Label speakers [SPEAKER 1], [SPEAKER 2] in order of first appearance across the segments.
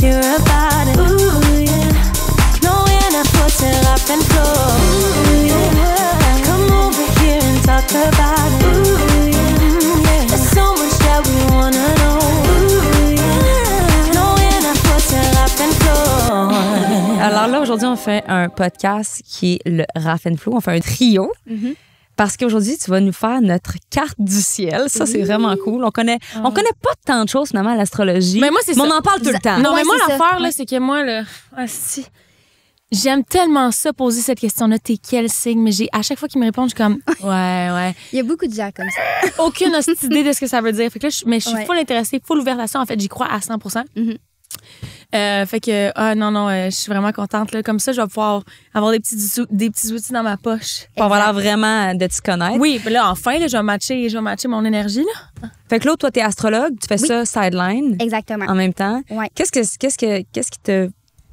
[SPEAKER 1] hear about it. Ooh, yeah. No, we're not for till up and floor. Ooh, yeah. Come over here and talk about it. Ooh, yeah. There's so much that we wanna know. Ooh, yeah. No, we're not for till up and floor.
[SPEAKER 2] Alors là, aujourd'hui, on fait un podcast qui est le Raph & Flo. On fait un trio. Parce qu'aujourd'hui, tu vas nous faire notre carte du ciel. Ça, c'est vraiment cool. On connaît pas tant de choses, finalement, à l'astrologie.
[SPEAKER 3] Mais moi, c'est ça.
[SPEAKER 2] On en parle tout le temps.
[SPEAKER 3] Non,
[SPEAKER 4] Ouais,
[SPEAKER 3] mais moi,
[SPEAKER 4] c'est
[SPEAKER 3] l'affaire,
[SPEAKER 4] ça.
[SPEAKER 3] là, c'est que moi, là, si, j'aime tellement ça, poser cette question-là. T'es quel signe? Mais à chaque fois qu'ils me répondent, je suis comme, ouais.
[SPEAKER 4] Il y a beaucoup de gens comme ça.
[SPEAKER 3] Aucune hostie idée de ce que ça veut dire. Fait que là, je suis full intéressée, full ouverte à ça. En fait, j'y crois à 100%. Fait que, non, je suis vraiment contente. Là. Comme ça, je vais pouvoir avoir des petits outils dans ma poche.
[SPEAKER 2] Pour avoir l'air vraiment de te connaître.
[SPEAKER 3] Oui, mais là, enfin, là, je vais matcher mon énergie. Là.
[SPEAKER 2] Fait que là, toi, t'es astrologue. Tu fais ça sideline.
[SPEAKER 4] Exactement.
[SPEAKER 2] En même temps.
[SPEAKER 4] Ouais.
[SPEAKER 2] Qu'est-ce qui t'a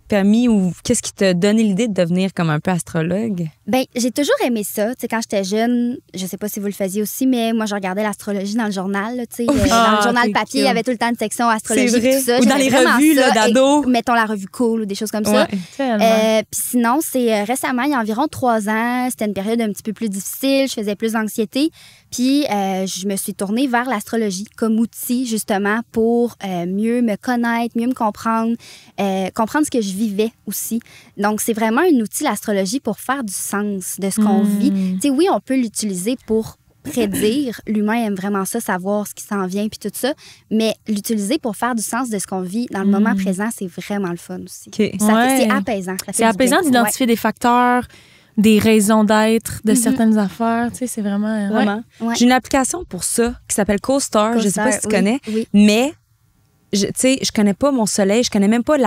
[SPEAKER 2] permis ou qu'est-ce qui t'a donné l'idée de devenir comme un peu astrologue?
[SPEAKER 4] Ben, j'ai toujours aimé ça. Tu sais, quand j'étais jeune, je sais pas si vous le faisiez aussi, mais moi, je regardais l'astrologie dans le journal. Là, tu sais, dans le journal papier, il y avait tout le temps une section astrologie.
[SPEAKER 2] C'est vrai.
[SPEAKER 4] Tout ça.
[SPEAKER 2] Ou dans
[SPEAKER 4] J'aimais
[SPEAKER 2] les
[SPEAKER 4] vraiment
[SPEAKER 2] revues
[SPEAKER 4] ça.
[SPEAKER 2] là, d'ado.
[SPEAKER 4] Mettons la revue Cool ou des choses comme ça.
[SPEAKER 3] Tellement.
[SPEAKER 4] Puis sinon, c'est récemment, il y a environ 3 ans, c'était une période un petit peu plus difficile. Je faisais plus d'anxiété. Puis je me suis tournée vers l'astrologie comme outil, justement, pour mieux me connaître, mieux me comprendre, comprendre ce que je vivais aussi. Donc, c'est vraiment un outil, l'astrologie, pour faire du sens de ce qu'on vit. Tu sais, oui, on peut l'utiliser pour prédire. L'humain aime vraiment ça, savoir ce qui s'en vient puis tout ça. Mais l'utiliser pour faire du sens de ce qu'on vit dans le moment présent, c'est vraiment le fun aussi.
[SPEAKER 2] OK.
[SPEAKER 4] C'est apaisant.
[SPEAKER 3] C'est apaisant d'identifier des facteurs, des raisons d'être de certaines affaires. Tu sais, c'est vraiment...
[SPEAKER 2] Vraiment.
[SPEAKER 4] Ouais.
[SPEAKER 2] J'ai une application pour ça qui s'appelle CoStar. Je sais pas si tu
[SPEAKER 4] oui,
[SPEAKER 2] connais.
[SPEAKER 4] oui.
[SPEAKER 2] Mais, tu sais, je connais pas mon soleil. Je connais même pas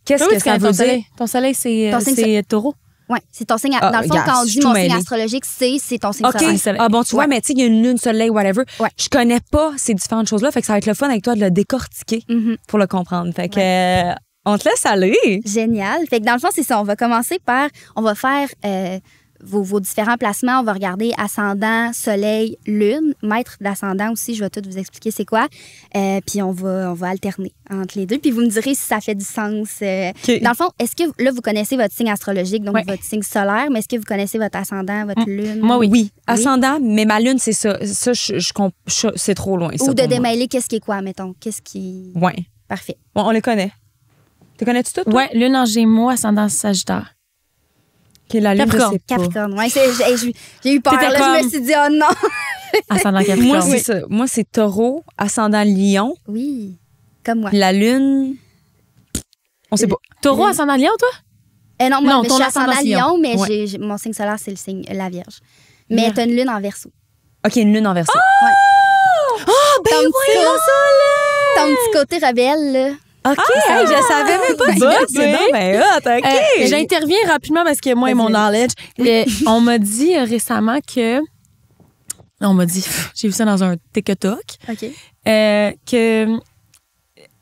[SPEAKER 2] qu'est-ce
[SPEAKER 3] Oui,
[SPEAKER 2] que
[SPEAKER 3] tu
[SPEAKER 2] ça
[SPEAKER 3] connais
[SPEAKER 2] veut
[SPEAKER 3] ton
[SPEAKER 2] dire.
[SPEAKER 3] soleil. Ton soleil,
[SPEAKER 4] Ton signe
[SPEAKER 3] c'est taureau.
[SPEAKER 4] Oui, c'est ton signe.
[SPEAKER 2] Ah,
[SPEAKER 4] Dans le fond,
[SPEAKER 2] regarde,
[SPEAKER 4] quand on
[SPEAKER 2] je
[SPEAKER 4] dit
[SPEAKER 2] suis tout
[SPEAKER 4] mon signe
[SPEAKER 2] mêlée.
[SPEAKER 4] astrologique, c'est ton signe
[SPEAKER 2] OK.
[SPEAKER 4] solaire.
[SPEAKER 2] Ah bon, tu vois, mais tu sais, il y a une lune, soleil, whatever.
[SPEAKER 4] Ouais.
[SPEAKER 2] Je connais pas ces différentes choses-là. Fait que ça va être le fun avec toi de le décortiquer pour le comprendre. Fait que, on te laisse aller.
[SPEAKER 4] Génial. Fait que dans le fond, c'est ça. On va commencer par... On va faire vos différents placements. On va regarder ascendant, soleil, lune. Maître d'ascendant aussi, je vais tout vous expliquer c'est quoi. Puis on va alterner entre les deux. Puis vous me direz si ça fait du sens. Dans le fond, est-ce que là, vous connaissez votre signe astrologique, donc votre signe solaire, mais est-ce que vous connaissez votre ascendant, votre lune?
[SPEAKER 3] Moi, oui.
[SPEAKER 2] Oui, ascendant, mais ma lune, c'est ça. Ça, c'est trop loin. Ça,
[SPEAKER 4] Ou de
[SPEAKER 2] pour moi.
[SPEAKER 4] démêler qu'est-ce qui est quoi, mettons? Qu'est-ce qui...
[SPEAKER 2] Ouais.
[SPEAKER 4] Parfait.
[SPEAKER 2] Bon, on les connaît. Tu connais-tu tout? toi?
[SPEAKER 3] Ouais, lune en Gémeaux, ascendant Sagittaire.
[SPEAKER 2] OK, la lune,
[SPEAKER 3] Capricorne.
[SPEAKER 2] je sais pas.
[SPEAKER 4] Capricorne. Ouais, j'ai eu peur.
[SPEAKER 3] T'étais
[SPEAKER 4] Là,
[SPEAKER 3] comme-
[SPEAKER 4] je me suis dit, oh non!
[SPEAKER 3] Ascendant
[SPEAKER 2] Moi,
[SPEAKER 3] Capricorne.
[SPEAKER 2] c'est ça. Moi, c'est taureau, ascendant lion.
[SPEAKER 4] Oui, comme moi.
[SPEAKER 2] La lune, on sait pas.
[SPEAKER 3] Taureau, ascendant Lion, toi?
[SPEAKER 4] Non, moi,
[SPEAKER 3] Non,
[SPEAKER 4] je
[SPEAKER 3] ton
[SPEAKER 4] suis
[SPEAKER 3] ascendant
[SPEAKER 4] ascendant
[SPEAKER 3] Lion.
[SPEAKER 4] Lion, mais
[SPEAKER 2] Ouais.
[SPEAKER 4] mon signe solaire, c'est le signe la Vierge. Mais t'as une lune en Verseau.
[SPEAKER 2] OK, une lune en verso.
[SPEAKER 4] Ouais.
[SPEAKER 2] ben
[SPEAKER 4] Ton petit côté rebelle, là.
[SPEAKER 2] OK, hey, je savais même pas ça. C'est donc ben hot, OK.
[SPEAKER 3] J'interviens rapidement parce que moi et mon knowledge, on m'a dit récemment que... On m'a dit, j'ai vu ça dans un TikTok,
[SPEAKER 4] OK.
[SPEAKER 3] que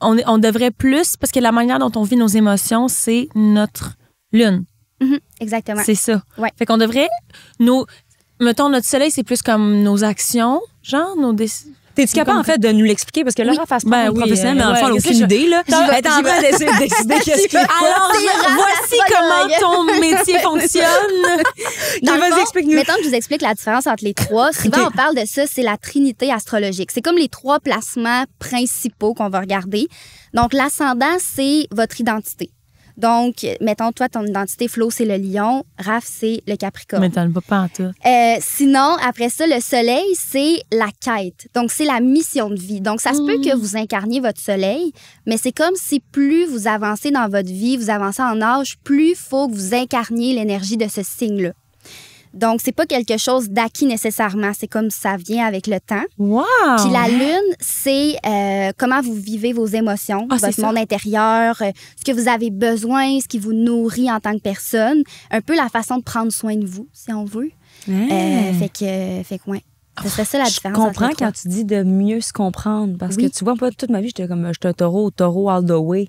[SPEAKER 3] on devrait plus, parce que la manière dont on vit nos émotions, c'est notre lune.
[SPEAKER 4] Exactement.
[SPEAKER 3] C'est ça.
[SPEAKER 4] Ouais.
[SPEAKER 3] Fait qu'on devrait... Mettons, notre soleil, c'est plus comme nos actions, genre nos décisions.
[SPEAKER 2] T'es-tu capable, en fait, de nous l'expliquer? Parce que là, Raph, fasse
[SPEAKER 3] Ben
[SPEAKER 2] pas
[SPEAKER 3] oui,
[SPEAKER 2] professionnel, mais dans le fond, elle a
[SPEAKER 3] qu'est-ce
[SPEAKER 2] aucune
[SPEAKER 3] que
[SPEAKER 2] idée, là.
[SPEAKER 4] J'y vais,
[SPEAKER 2] Elle est en train d'essayer de décider qu'est-ce qu'il faut.
[SPEAKER 3] Alors, voici comment ton métier fonctionne.
[SPEAKER 4] Dans le
[SPEAKER 2] vas-y,
[SPEAKER 4] fond,
[SPEAKER 2] explique-nous.
[SPEAKER 4] mettons que je vous explique la différence entre les trois. Souvent, on parle de ça, c'est la trinité astrologique. C'est comme les 3 placements principaux qu'on va regarder. Donc, l'ascendant, c'est votre identité. Donc, mettons, toi, ton identité, Flo, c'est le lion. Raph, c'est le capricorne.
[SPEAKER 3] Mais t'en pas en tout.
[SPEAKER 4] Sinon, après ça, le soleil, c'est la quête. Donc, c'est la mission de vie. Donc, ça se peut que vous incarniez votre soleil, mais c'est comme si plus vous avancez dans votre vie, vous avancez en âge, plus il faut que vous incarniez l'énergie de ce signe-là. Donc, c'est pas quelque chose d'acquis nécessairement. C'est comme ça vient avec le temps.
[SPEAKER 3] Wow!
[SPEAKER 4] Puis la lune, c'est comment vous vivez vos émotions,
[SPEAKER 3] Ah, c'est
[SPEAKER 4] votre
[SPEAKER 3] ça.
[SPEAKER 4] monde intérieur, ce que vous avez besoin, ce qui vous nourrit en tant que personne. Un peu la façon de prendre soin de vous, si on veut. Fait que ouais. Ce serait ça la
[SPEAKER 2] Je
[SPEAKER 4] différence. entre
[SPEAKER 2] comprends
[SPEAKER 4] les trois.
[SPEAKER 2] quand tu dis de mieux se comprendre. Parce
[SPEAKER 4] Oui.
[SPEAKER 2] que tu vois, pas toute ma vie, j'étais un taureau all the way.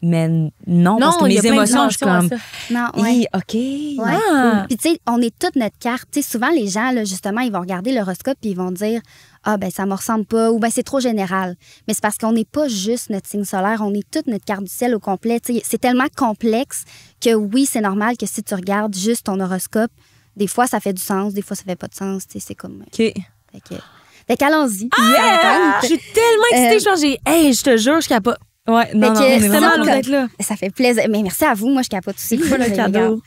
[SPEAKER 2] mais non, parce que
[SPEAKER 3] il y a
[SPEAKER 2] mes
[SPEAKER 3] plein
[SPEAKER 2] émotions, je suis comme...
[SPEAKER 4] Non, ouais.
[SPEAKER 2] OK.
[SPEAKER 4] Ouais.
[SPEAKER 3] Ah.
[SPEAKER 4] Puis, tu sais, on est toute notre carte. Tu sais, souvent, les gens, là, justement, ils vont regarder l'horoscope et ils vont dire ah, ben, ça me ressemble pas ou ben, c'est trop général. Mais c'est parce qu'on n'est pas juste notre signe solaire, on est toute notre carte du ciel au complet. Tu sais, c'est tellement complexe que oui, c'est normal que si tu regardes juste ton horoscope, des fois, ça fait du sens, des fois, ça fait pas de sens. Tu sais, c'est comme.
[SPEAKER 2] OK.
[SPEAKER 4] Fait qu'allons-y.
[SPEAKER 3] Je suis tellement excitée. Genre, je te jure, je capote.
[SPEAKER 2] Ouais, non, non,
[SPEAKER 4] que
[SPEAKER 2] on est
[SPEAKER 3] C'est
[SPEAKER 2] vraiment...
[SPEAKER 3] tellement d'être là.
[SPEAKER 4] Ça fait plaisir. Mais merci à vous. Moi, je capote aussi.
[SPEAKER 3] C'est le cadeau.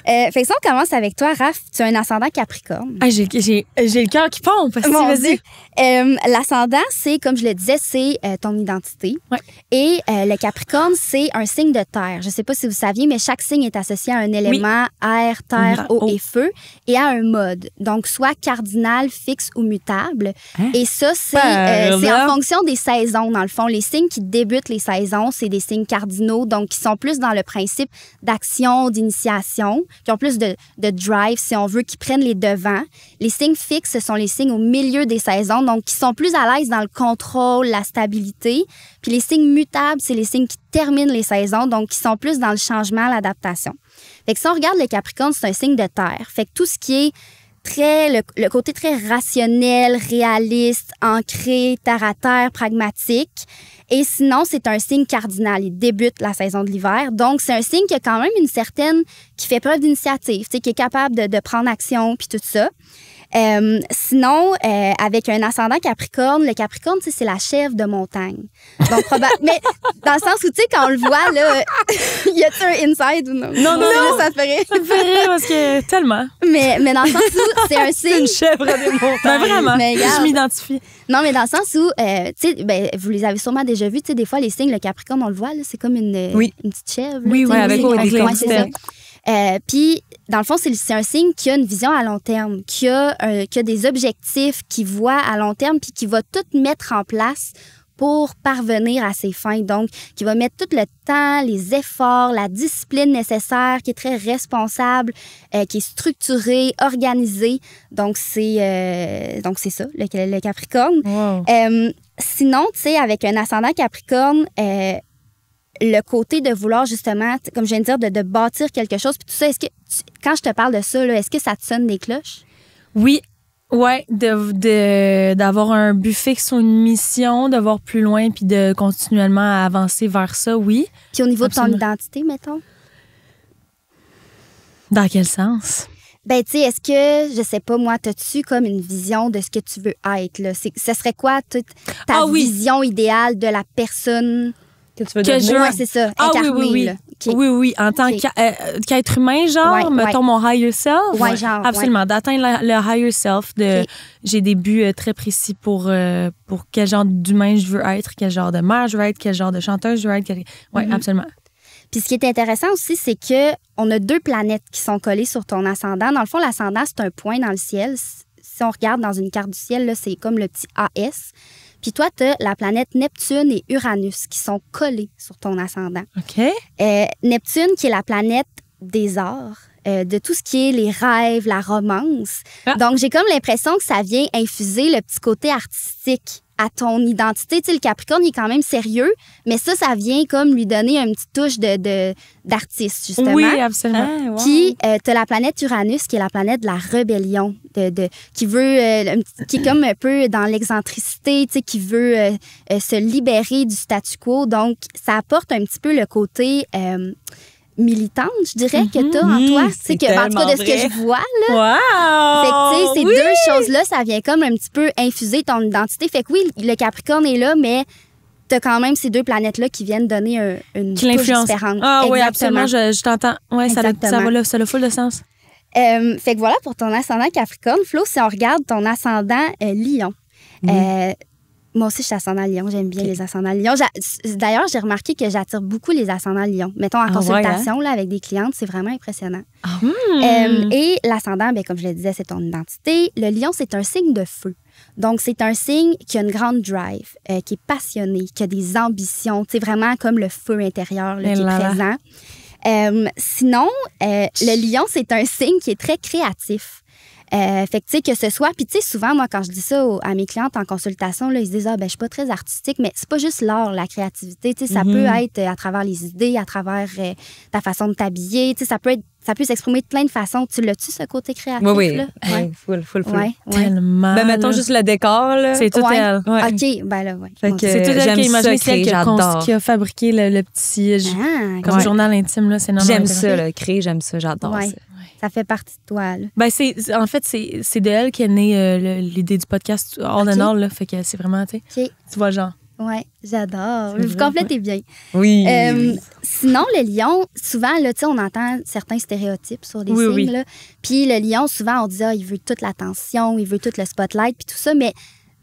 [SPEAKER 4] Fait que si on commence avec toi, Raph, tu as un ascendant Capricorne.
[SPEAKER 3] Ah, j'ai le cœur qui pompe.
[SPEAKER 4] Mon
[SPEAKER 3] Vas-y.
[SPEAKER 4] Dieu. L'ascendant, c'est, comme je le disais, c'est ton identité.
[SPEAKER 3] Ouais.
[SPEAKER 4] Et le Capricorne, c'est un signe de terre. Je ne sais pas si vous saviez, mais chaque signe est associé à un élément air, terre, eau et feu et à un mode. Donc, soit cardinal, fixe ou mutable.
[SPEAKER 2] Hein?
[SPEAKER 4] Et ça, c'est en fonction des saisons, dans le fond. Les signes qui débutent les saisons, c'est des signes cardinaux, donc qui sont plus dans le principe d'action, d'initiation, qui ont plus de drive, si on veut, qui prennent les devants. Les signes fixes, ce sont les signes au milieu des saisons, donc qui sont plus à l'aise dans le contrôle, la stabilité. Puis les signes mutables, c'est les signes qui terminent les saisons, donc qui sont plus dans le changement, l'adaptation. Fait que si on regarde le Capricorne, c'est un signe de terre. Fait que tout ce qui est le côté très rationnel, réaliste, ancré, terre à terre, pragmatique. Et sinon, c'est un signe cardinal. Il débute la saison de l'hiver. Donc, c'est un signe qui a quand même qui fait preuve d'initiative, qui est capable de prendre action, puis tout ça. Sinon, avec un ascendant Capricorne, le Capricorne, c'est la chèvre de montagne. Donc, mais dans le sens où, tu sais, quand on le voit, là, y a-t-il un inside ou non?
[SPEAKER 3] Non.
[SPEAKER 4] Ça te ferait.
[SPEAKER 3] Ça me fait rire parce que tellement.
[SPEAKER 4] Mais dans le sens où c'est un signe.
[SPEAKER 3] Une chèvre des montagnes. Ben, vraiment.
[SPEAKER 4] Mais regarde.
[SPEAKER 3] Je m'identifie.
[SPEAKER 4] Non, mais dans le sens où, tu sais, ben, vous les avez sûrement déjà vus, tu sais, des fois, les signes, le Capricorne, on le voit, là, c'est comme une petite chèvre.
[SPEAKER 3] Oui,
[SPEAKER 4] là,
[SPEAKER 3] avec
[SPEAKER 4] les
[SPEAKER 3] les
[SPEAKER 4] c'est ça. Puis, dans le fond, c'est un signe qui a une vision à long terme, qui a des objectifs, qui voit à long terme, puis qui va tout mettre en place pour parvenir à ses fins. Donc, qui va mettre tout le temps, les efforts, la discipline nécessaire, qui est très responsable, qui est structuré, organisé. Donc, c'est ça, le Capricorne.
[SPEAKER 3] Wow.
[SPEAKER 4] Sinon, tu sais, avec un ascendant Capricorne, le côté de vouloir justement, comme je viens de dire, de bâtir quelque chose, puis tout ça, est-ce que, quand je te parle de ça, là, est-ce que ça te sonne des cloches?
[SPEAKER 3] Oui. Ouais, d'avoir un but fixe ou une mission, de voir plus loin puis de continuellement avancer vers ça, oui.
[SPEAKER 4] Puis au niveau
[SPEAKER 3] Absolument.
[SPEAKER 4] de ton identité, mettons?
[SPEAKER 3] Dans quel sens?
[SPEAKER 4] Ben, tu sais, est-ce que, je sais pas, moi, t'as-tu comme une vision de ce que tu veux être, là? Ce serait quoi ta vision idéale de la personne
[SPEAKER 2] Que tu veux
[SPEAKER 3] Que
[SPEAKER 2] devenir?
[SPEAKER 3] je-
[SPEAKER 4] Ouais, c'est ça, incarnée,
[SPEAKER 3] oui.
[SPEAKER 4] là. OK.
[SPEAKER 3] Oui, en tant qu'être humain, genre,
[SPEAKER 4] Ouais,
[SPEAKER 3] mettons mon higher self.
[SPEAKER 4] Ouais, genre,
[SPEAKER 3] Absolument, d'atteindre le higher self.
[SPEAKER 4] OK.
[SPEAKER 3] J'ai des buts très précis pour quel genre d'humain je veux être, quel genre de mère je veux être, quel genre de chanteuse je veux être. Oui, absolument.
[SPEAKER 4] Puis ce qui est intéressant aussi, c'est que on a 2 planètes qui sont collées sur ton ascendant. Dans le fond, l'ascendant, c'est un point dans le ciel. Si on regarde dans une carte du ciel, là, c'est comme le petit AS. Puis toi, tu as la planète Neptune et Uranus qui sont collés sur ton ascendant.
[SPEAKER 3] OK.
[SPEAKER 4] Neptune, qui est la planète des arts, de tout ce qui est les rêves, la romance.
[SPEAKER 3] Ah.
[SPEAKER 4] Donc, j'ai comme l'impression que ça vient infuser le petit côté artistique à ton identité. Tu sais, le Capricorne, il est quand même sérieux, mais ça vient comme lui donner une petite touche d'artiste, justement.
[SPEAKER 3] Oui, absolument.
[SPEAKER 2] Ah, wow.
[SPEAKER 4] Puis, tu as la planète Uranus, qui est la planète de la rébellion, qui veut, qui est comme un peu dans l'excentricité, tu sais, qui veut se libérer du statu quo. Donc, ça apporte un petit peu le côté militante, je dirais, que tu as en toi.
[SPEAKER 2] c'est
[SPEAKER 4] Tu sais, en tout cas, de ce que
[SPEAKER 2] tellement
[SPEAKER 4] je vois, là.
[SPEAKER 3] Wow!
[SPEAKER 4] Fait que, tu sais, ces
[SPEAKER 3] Oui!
[SPEAKER 4] 2 choses-là, ça vient comme un petit peu infuser ton identité. Fait que oui, le Capricorne est là, mais t'as quand même ces 2 planètes-là qui viennent donner une
[SPEAKER 3] Qui
[SPEAKER 4] touche
[SPEAKER 3] l'influence.
[SPEAKER 4] différente.
[SPEAKER 3] Ah oui,
[SPEAKER 4] Exactement.
[SPEAKER 3] absolument, je t'entends. Oui, ça a full de sens.
[SPEAKER 4] Fait que voilà pour ton ascendant Capricorne. Flo, si on regarde ton ascendant Lion. Moi aussi, je suis ascendant Lion. J'aime bien les ascendants Lion. D'ailleurs, j'ai remarqué que j'attire beaucoup les ascendants Lion. Mettons, en consultation là, avec des clientes, c'est vraiment impressionnant. Et l'ascendant, ben, comme je le disais, c'est ton identité. Le Lion, c'est un signe de feu. Donc, c'est un signe qui a une grande drive, qui est passionné, qui a des ambitions, tu sais, vraiment comme le feu intérieur là, qui est présent. Sinon, le Lion, c'est un signe qui est très créatif. Fait que, tu sais, que ce soit... Puis, tu sais, souvent, moi, quand je dis ça à mes clientes en consultation, là, ils se disent « Ah, ben je suis pas très artistique. » Mais c'est pas juste l'art, la créativité. Tu sais, ça peut être à travers les idées, à travers ta façon de t'habiller. Tu sais, ça peut s'exprimer de plein de façons. Tu l'as-tu, ce côté créatif?
[SPEAKER 2] Oui.
[SPEAKER 4] Là?
[SPEAKER 2] Ouais. Full.
[SPEAKER 4] Ouais.
[SPEAKER 3] Tellement.
[SPEAKER 2] Ben, mettons juste le décor, là.
[SPEAKER 3] C'est tout elle.
[SPEAKER 2] Ouais.
[SPEAKER 4] OK, ben là, ouais.
[SPEAKER 2] Fait que
[SPEAKER 3] C'est tout elle
[SPEAKER 2] j'aime
[SPEAKER 3] qui a imaginé,
[SPEAKER 2] ça,
[SPEAKER 3] c'est elle
[SPEAKER 2] créer,
[SPEAKER 3] qui a fabriqué le petit comme journal intime, là, c'est normal.
[SPEAKER 2] J'aime ça, là, créer, j'aime ça, j'adore ça.
[SPEAKER 4] Ça fait partie de toi, là.
[SPEAKER 3] Ben, en fait, c'est de elle qu'est née l'idée du podcast All in All, là. Fait que c'est vraiment, tu sais, tu vois le genre.
[SPEAKER 4] Oui, j'adore. Vous complétez bien.
[SPEAKER 2] Oui.
[SPEAKER 4] Sinon, le lion, souvent, là, on entend certains stéréotypes sur les signes. Là. Puis le lion, souvent, on dit il veut toute l'attention, il veut tout le spotlight, puis tout ça. Mais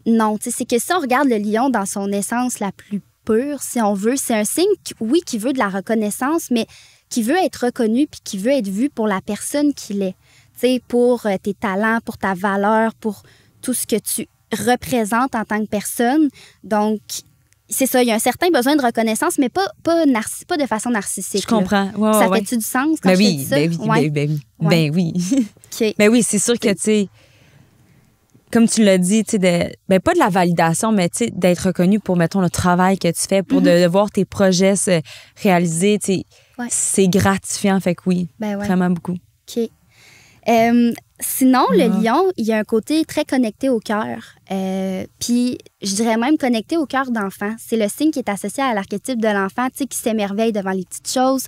[SPEAKER 4] non, c'est que si on regarde le lion dans son essence la plus pure, si on veut, c'est un signe, qui veut de la reconnaissance, mais qui veut être reconnu puis qui veut être vu pour la personne qu'il est. Pour tes talents, pour ta valeur, pour tout ce que tu représente en tant que personne. Donc, c'est ça, il y a un certain besoin de reconnaissance, mais pas de façon narcissique.
[SPEAKER 2] Je comprends. Ouais,
[SPEAKER 4] ça fait-tu du sens quand je dis ça?
[SPEAKER 2] Ben oui.
[SPEAKER 4] Okay.
[SPEAKER 2] Ben oui, c'est sûr que, tu sais, comme tu l'as dit, tu sais, pas de la validation, mais tu sais, d'être reconnu pour, mettons, le travail que tu fais, pour de voir tes projets se réaliser, tu sais, c'est gratifiant, fait que oui, vraiment beaucoup.
[SPEAKER 4] OK. Sinon, le lion, il y a un côté très connecté au cœur. Puis, je dirais même connecté au cœur d'enfant. C'est le signe qui est associé à l'archétype de l'enfant, tu sais, qui s'émerveille devant les petites choses,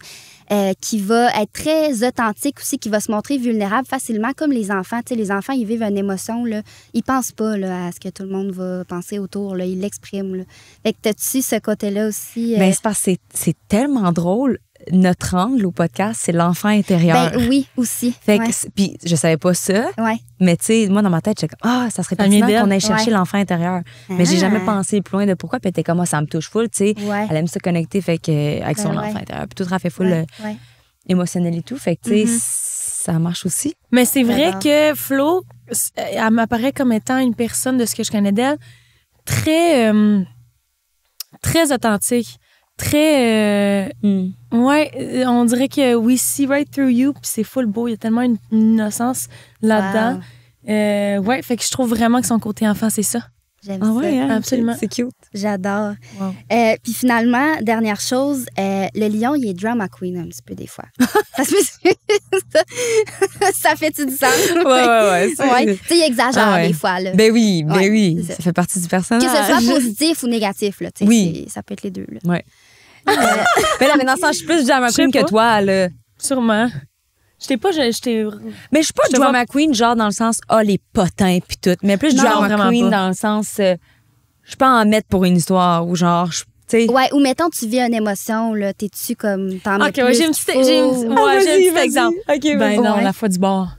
[SPEAKER 4] qui va être très authentique aussi, qui va se montrer vulnérable facilement, comme les enfants. Tu sais, les enfants, ils vivent une émotion, là. Ils pensent pas là, à ce que tout le monde va penser autour, là. Ils l'expriment, là. Fait que t'as-tu ce côté-là aussi?
[SPEAKER 2] Ben, c'est parce que c'est tellement drôle. Notre angle au podcast, c'est l'enfant intérieur.
[SPEAKER 4] Ben oui, aussi.
[SPEAKER 2] Fait que, puis je savais pas ça, mais tu sais, moi, dans ma tête, j'étais comme, ça serait pertinent qu'on aille chercher l'enfant intérieur. Mais j'ai jamais pensé plus loin de pourquoi. Puis elle était comme, ça me touche full, tu sais. Elle aime se connecter avec son enfant intérieur. Puis tout fait full émotionnel et tout. Fait que, tu sais, ça marche aussi.
[SPEAKER 3] Mais c'est vrai que Flo, elle m'apparaît comme étant une personne, de ce que je connais d'elle, très, très authentique. Très on dirait que we see right through you, puis c'est full beau, il y a tellement une innocence là-dedans. Fait que je trouve vraiment que son côté enfant, c'est ça.
[SPEAKER 4] J'aime ça.
[SPEAKER 2] Hein?
[SPEAKER 3] Absolument.
[SPEAKER 2] C'est cute.
[SPEAKER 4] J'adore.
[SPEAKER 3] Wow.
[SPEAKER 4] Puis finalement, dernière chose, le lion, il est drama queen un petit peu des fois. Ça fait-tu du sens?
[SPEAKER 2] Ouais.
[SPEAKER 4] Tu sais, il exagère des fois. Là.
[SPEAKER 2] Ben oui. Ça fait partie du personnage.
[SPEAKER 4] Que ce soit positif ou négatif, là. Ça peut être les deux. Là.
[SPEAKER 2] Ouais. Mais là, dans le sens, je suis plus drama queen que toi, là.
[SPEAKER 3] Sûrement.
[SPEAKER 2] Mais je suis pas drama queen, genre dans le sens, les potins pis tout. Mais plus drama queen dans le sens, je peux en mettre pour une histoire ou genre, t'sais.
[SPEAKER 4] Ouais, ou mettons, tu vis une émotion, là, t'es-tu comme, t'en mets plus.
[SPEAKER 3] J'ai un petit exemple.
[SPEAKER 2] OK,
[SPEAKER 3] ben non, la fois du bar.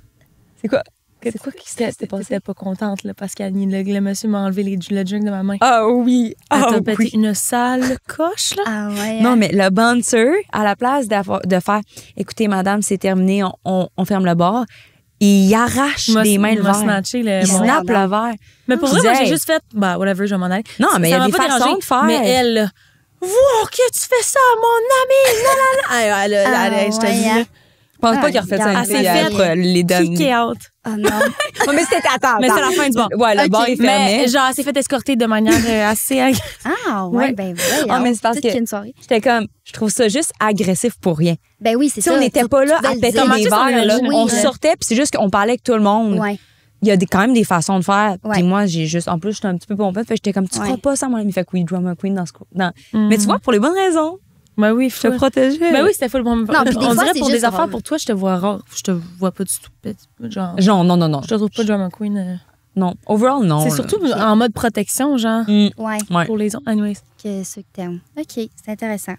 [SPEAKER 2] C'est quoi?
[SPEAKER 3] C'est quoi qui s'était passé? J'étais pas contente, là, parce que le monsieur m'a enlevé le drink de ma main.
[SPEAKER 2] Ah oui!
[SPEAKER 3] Elle t'a pété une sale coche, là.
[SPEAKER 4] Ah ouais.
[SPEAKER 2] Non, mais le bouncer, à la place de faire « Écoutez, madame, c'est terminé, on ferme le bar », il arrache les mains le verre. Il snappe le verre.
[SPEAKER 3] Mais pour vrai, moi, j'ai juste fait « whatever, je vais m'en aller ».
[SPEAKER 2] Non, mais il y a des façons de faire.
[SPEAKER 3] Mais elle, là, « Wow, que tu fais ça à mon ami! » Non. Je te dis, là.
[SPEAKER 2] Je pense pas qu'il a refait ça une fille après les donnes.
[SPEAKER 3] Kick out.
[SPEAKER 4] Oh non.
[SPEAKER 2] Mais c'était
[SPEAKER 3] mais c'est la fin du bar.
[SPEAKER 2] Ouais, le bar est fermé.
[SPEAKER 3] Mais genre, elle s'est fait escorter de manière assez
[SPEAKER 4] Ah ouais, ben ouais.
[SPEAKER 2] Mais c'est parce que j'étais comme, je trouve ça juste agressif pour rien.
[SPEAKER 4] Ben oui, c'est ça.
[SPEAKER 2] On n'était pas là à péter des verres, là. On sortait, puis c'est juste qu'on parlait avec tout le monde.
[SPEAKER 4] Ouais.
[SPEAKER 2] Il y a quand même des façons de faire. Puis moi, en plus, j'étais un petit peu pompette. Fait que j'étais comme, tu crois pas ça, mon ami? Fait que oui, drama queen dans ce coup. Mais tu vois, pour les bonnes raisons.
[SPEAKER 3] Ben oui,
[SPEAKER 2] je te protégeais.
[SPEAKER 3] Ben oui, c'était full bon.
[SPEAKER 4] Non, puis
[SPEAKER 3] on dirait pour des affaires,
[SPEAKER 4] drôle.
[SPEAKER 3] pour toi, je te vois rare. Je te vois pas du tout. Genre,
[SPEAKER 2] non.
[SPEAKER 3] Je te trouve pas drama queen.
[SPEAKER 2] Non. Overall, non.
[SPEAKER 3] C'est surtout en mode protection, genre.
[SPEAKER 4] Ouais.
[SPEAKER 3] Pour les autres. Anyways.
[SPEAKER 4] Que ceux que t'aimes. OK, c'est intéressant.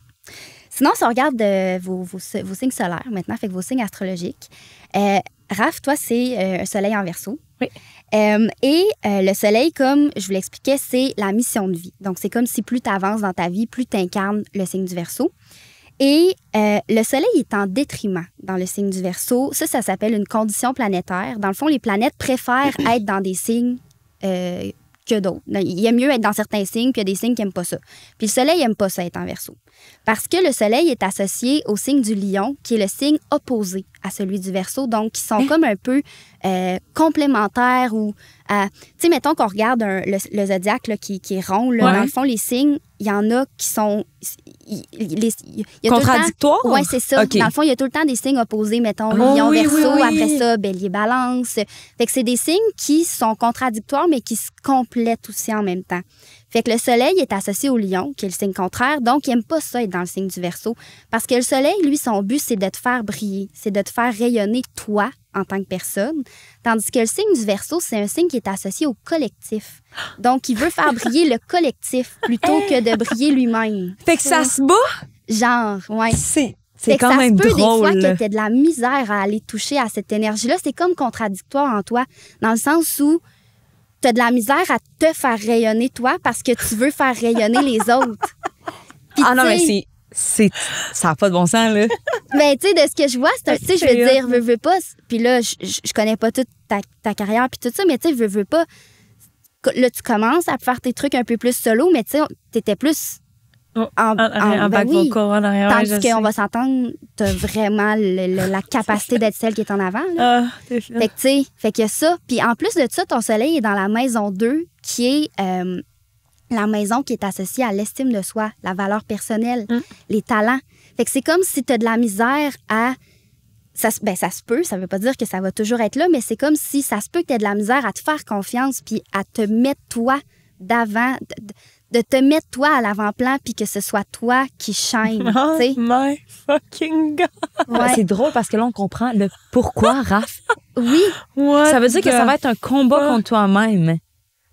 [SPEAKER 4] Sinon, si on regarde vos signes solaires maintenant, fait que vos signes astrologiques, Raph, toi, c'est un soleil en Verseau.
[SPEAKER 3] Oui.
[SPEAKER 4] Et le soleil, comme je vous l'expliquais, c'est la mission de vie. Donc, c'est comme si plus tu avances dans ta vie, plus tu incarnes le signe du Verseau. Et le soleil est en détriment dans le signe du Verseau. Ça s'appelle une condition planétaire. Dans le fond, les planètes préfèrent être dans des signes que d'autres. Il aime mieux être dans certains signes, puis il y a des signes qui n'aiment pas ça. Puis le soleil n'aime pas ça être en Verseau. Parce que le soleil est associé au signe du lion, qui est le signe opposé à celui du Verseau. Donc, ils sont comme un peu complémentaires ou... tu sais, mettons qu'on regarde le zodiaque là, qui est rond. Là, dans le fond, les signes, il y en a qui sont...
[SPEAKER 2] Contradictoires?
[SPEAKER 4] Oui, c'est ça. Okay. Dans le fond, il y a tout le temps des signes opposés. Mettons, lion, Verseau, après ça, bélier, balance. Fait que c'est des signes qui sont contradictoires, mais qui se complètent aussi en même temps. Fait que le soleil est associé au lion, qui est le signe contraire, donc il n'aime pas ça être dans le signe du Verseau. Parce que le soleil, lui, son but, c'est de te faire briller, c'est de te faire rayonner toi en tant que personne. Tandis que le signe du Verseau, c'est un signe qui est associé au collectif. Donc, il veut faire briller le collectif plutôt que de briller lui-même.
[SPEAKER 2] Fait que ça se bat?
[SPEAKER 4] Genre, ouais.
[SPEAKER 2] C'est quand même drôle.
[SPEAKER 4] Des fois que tu as de la misère à aller toucher à cette énergie-là. C'est comme contradictoire en toi, dans le sens où tu as de la misère à te faire rayonner toi parce que tu veux faire rayonner les autres. Puis,
[SPEAKER 2] non, mais ça n'a pas de bon sens, là.
[SPEAKER 4] Mais tu sais, de ce que je vois, c'est tu sais, je veux dire, veux pas. Puis là, je connais pas toute ta carrière puis tout ça, mais tu sais, veux pas. Là, tu commences à faire tes trucs un peu plus solo, mais tu sais, t'étais plus en back vocal, en arrière. Tandis qu'on va s'entendre, t'as vraiment la capacité d'être celle qui est en avant. Là. Fait que tu sais, fait qu'il y a ça. Puis en plus de ça, ton soleil est dans la maison 2, qui est la maison qui est associée à l'estime de soi, la valeur personnelle, les talents. Fait que c'est comme si t'as de la misère à... Ça se peut, ça veut pas dire que ça va toujours être là, mais c'est comme si ça se peut que t'aies de la misère à te faire confiance puis à te mettre toi d'avant... de te mettre toi à l'avant-plan puis que ce soit toi qui shine.
[SPEAKER 3] Oh my fucking God!
[SPEAKER 2] Ouais. C'est drôle parce que là, on comprend le pourquoi, Raph.
[SPEAKER 4] Oui.
[SPEAKER 2] Ça veut dire que ça va être un combat contre toi-même.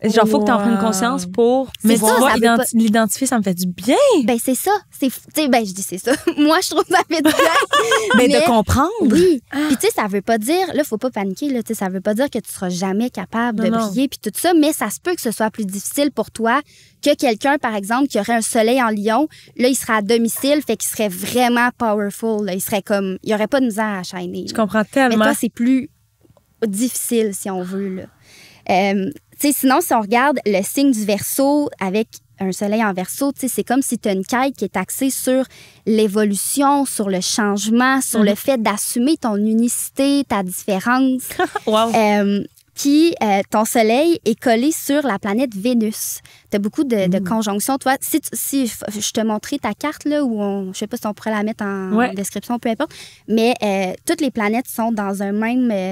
[SPEAKER 2] Genre, faut que tu en prennes conscience pour...
[SPEAKER 3] Mais tu vois, l'identifier, ça me fait du bien.
[SPEAKER 4] Ben, c'est ça. Je dis c'est ça. Moi, je trouve que ça fait du bien.
[SPEAKER 2] Mais de comprendre.
[SPEAKER 4] Oui. Puis, tu sais, ça veut pas dire... Là, faut pas paniquer. Là, ça veut pas dire que tu seras jamais capable de briller puis tout ça, mais ça se peut que ce soit plus difficile pour toi que quelqu'un, par exemple, qui aurait un soleil en lion. Là, il serait à domicile, fait qu'il serait vraiment powerful. Là. Il serait comme... Il y aurait pas de misère à shiner.
[SPEAKER 3] Je comprends tellement.
[SPEAKER 4] Mais toi, c'est plus difficile, si on veut, là. Sinon, si on regarde le signe du Verseau avec un soleil en Verseau, c'est comme si tu as une quête qui est axée sur l'évolution, sur le changement, sur le fait d'assumer ton unicité, ta différence.
[SPEAKER 3] Wow.
[SPEAKER 4] Puis, ton soleil est collé sur la planète Vénus. Tu as beaucoup de conjonctions. Toi, si je te montrais ta carte, là, ou je sais pas si on pourrait la mettre en description, peu importe, mais toutes les planètes sont dans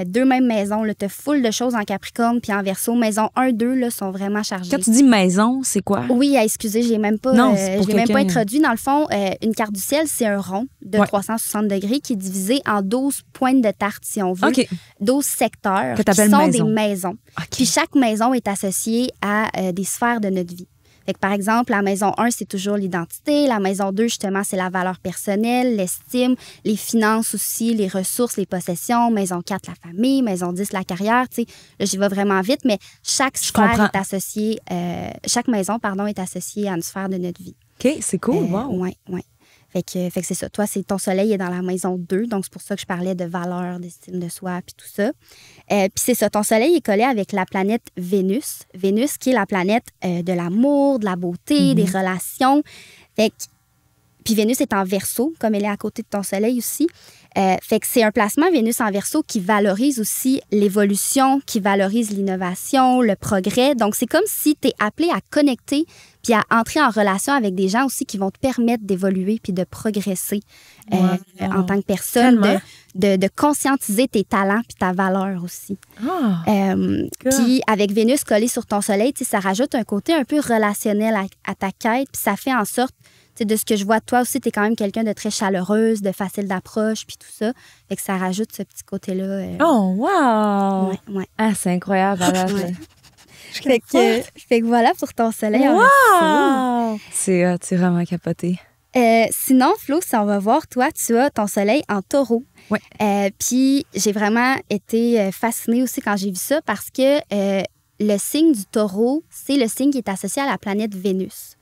[SPEAKER 4] deux mêmes maisons. Tu as full de choses en Capricorne puis en Verseau. Maison 1, 2 là, sont vraiment chargées.
[SPEAKER 2] Quand tu dis maison, c'est quoi?
[SPEAKER 4] Oui, excusez, je l'ai même pas introduit. Dans le fond, une carte du ciel, c'est un rond de 360 degrés qui est divisé en 12 pointes de tarte, si on veut. 12 secteurs qui sont des maisons. Puis chaque maison est associée à des sphères de notre vie. Fait que, par exemple, la maison 1, c'est toujours l'identité. La maison 2, justement, c'est la valeur personnelle, l'estime, les finances aussi, les ressources, les possessions. Maison 4, la famille. Maison 10, la carrière. Tu sais, là, j'y vais vraiment vite, mais chaque sphère est associée... chaque maison, est associée à une sphère de notre vie.
[SPEAKER 2] OK, c'est cool. Wow.
[SPEAKER 4] Oui. Fait que c'est ça. Toi, ton soleil est dans la maison 2, donc c'est pour ça que je parlais de valeur, d'estime de soi, puis tout ça. Puis c'est ça, ton soleil est collé avec la planète Vénus. Vénus qui est la planète de l'amour, de la beauté, des relations. Puis Vénus est en Verseau, comme elle est à côté de ton soleil aussi. Fait que c'est un placement Vénus en Verseau qui valorise aussi l'évolution, qui valorise l'innovation, le progrès. Donc, c'est comme si tu es appelé à connecter puis à entrer en relation avec des gens aussi qui vont te permettre d'évoluer puis de progresser en tant que personne, de conscientiser tes talents puis ta valeur aussi. Puis avec Vénus collée sur ton soleil, ça rajoute un côté un peu relationnel à ta quête puis ça fait en sorte de ce que je vois de toi aussi, tu es quand même quelqu'un de très chaleureuse, de facile d'approche, puis tout ça. Fait que ça rajoute ce petit côté-là.
[SPEAKER 2] Oh, wow!
[SPEAKER 4] Ouais.
[SPEAKER 2] Ah, c'est incroyable.
[SPEAKER 4] Fait que voilà pour ton soleil.
[SPEAKER 2] Wow! C'est vraiment capoté.
[SPEAKER 4] Sinon, Flo, si on va voir, toi, tu as ton soleil en Taureau.
[SPEAKER 2] Oui.
[SPEAKER 4] Puis j'ai vraiment été fascinée aussi quand j'ai vu ça parce que le signe du Taureau, c'est le signe qui est associé à la planète Vénus.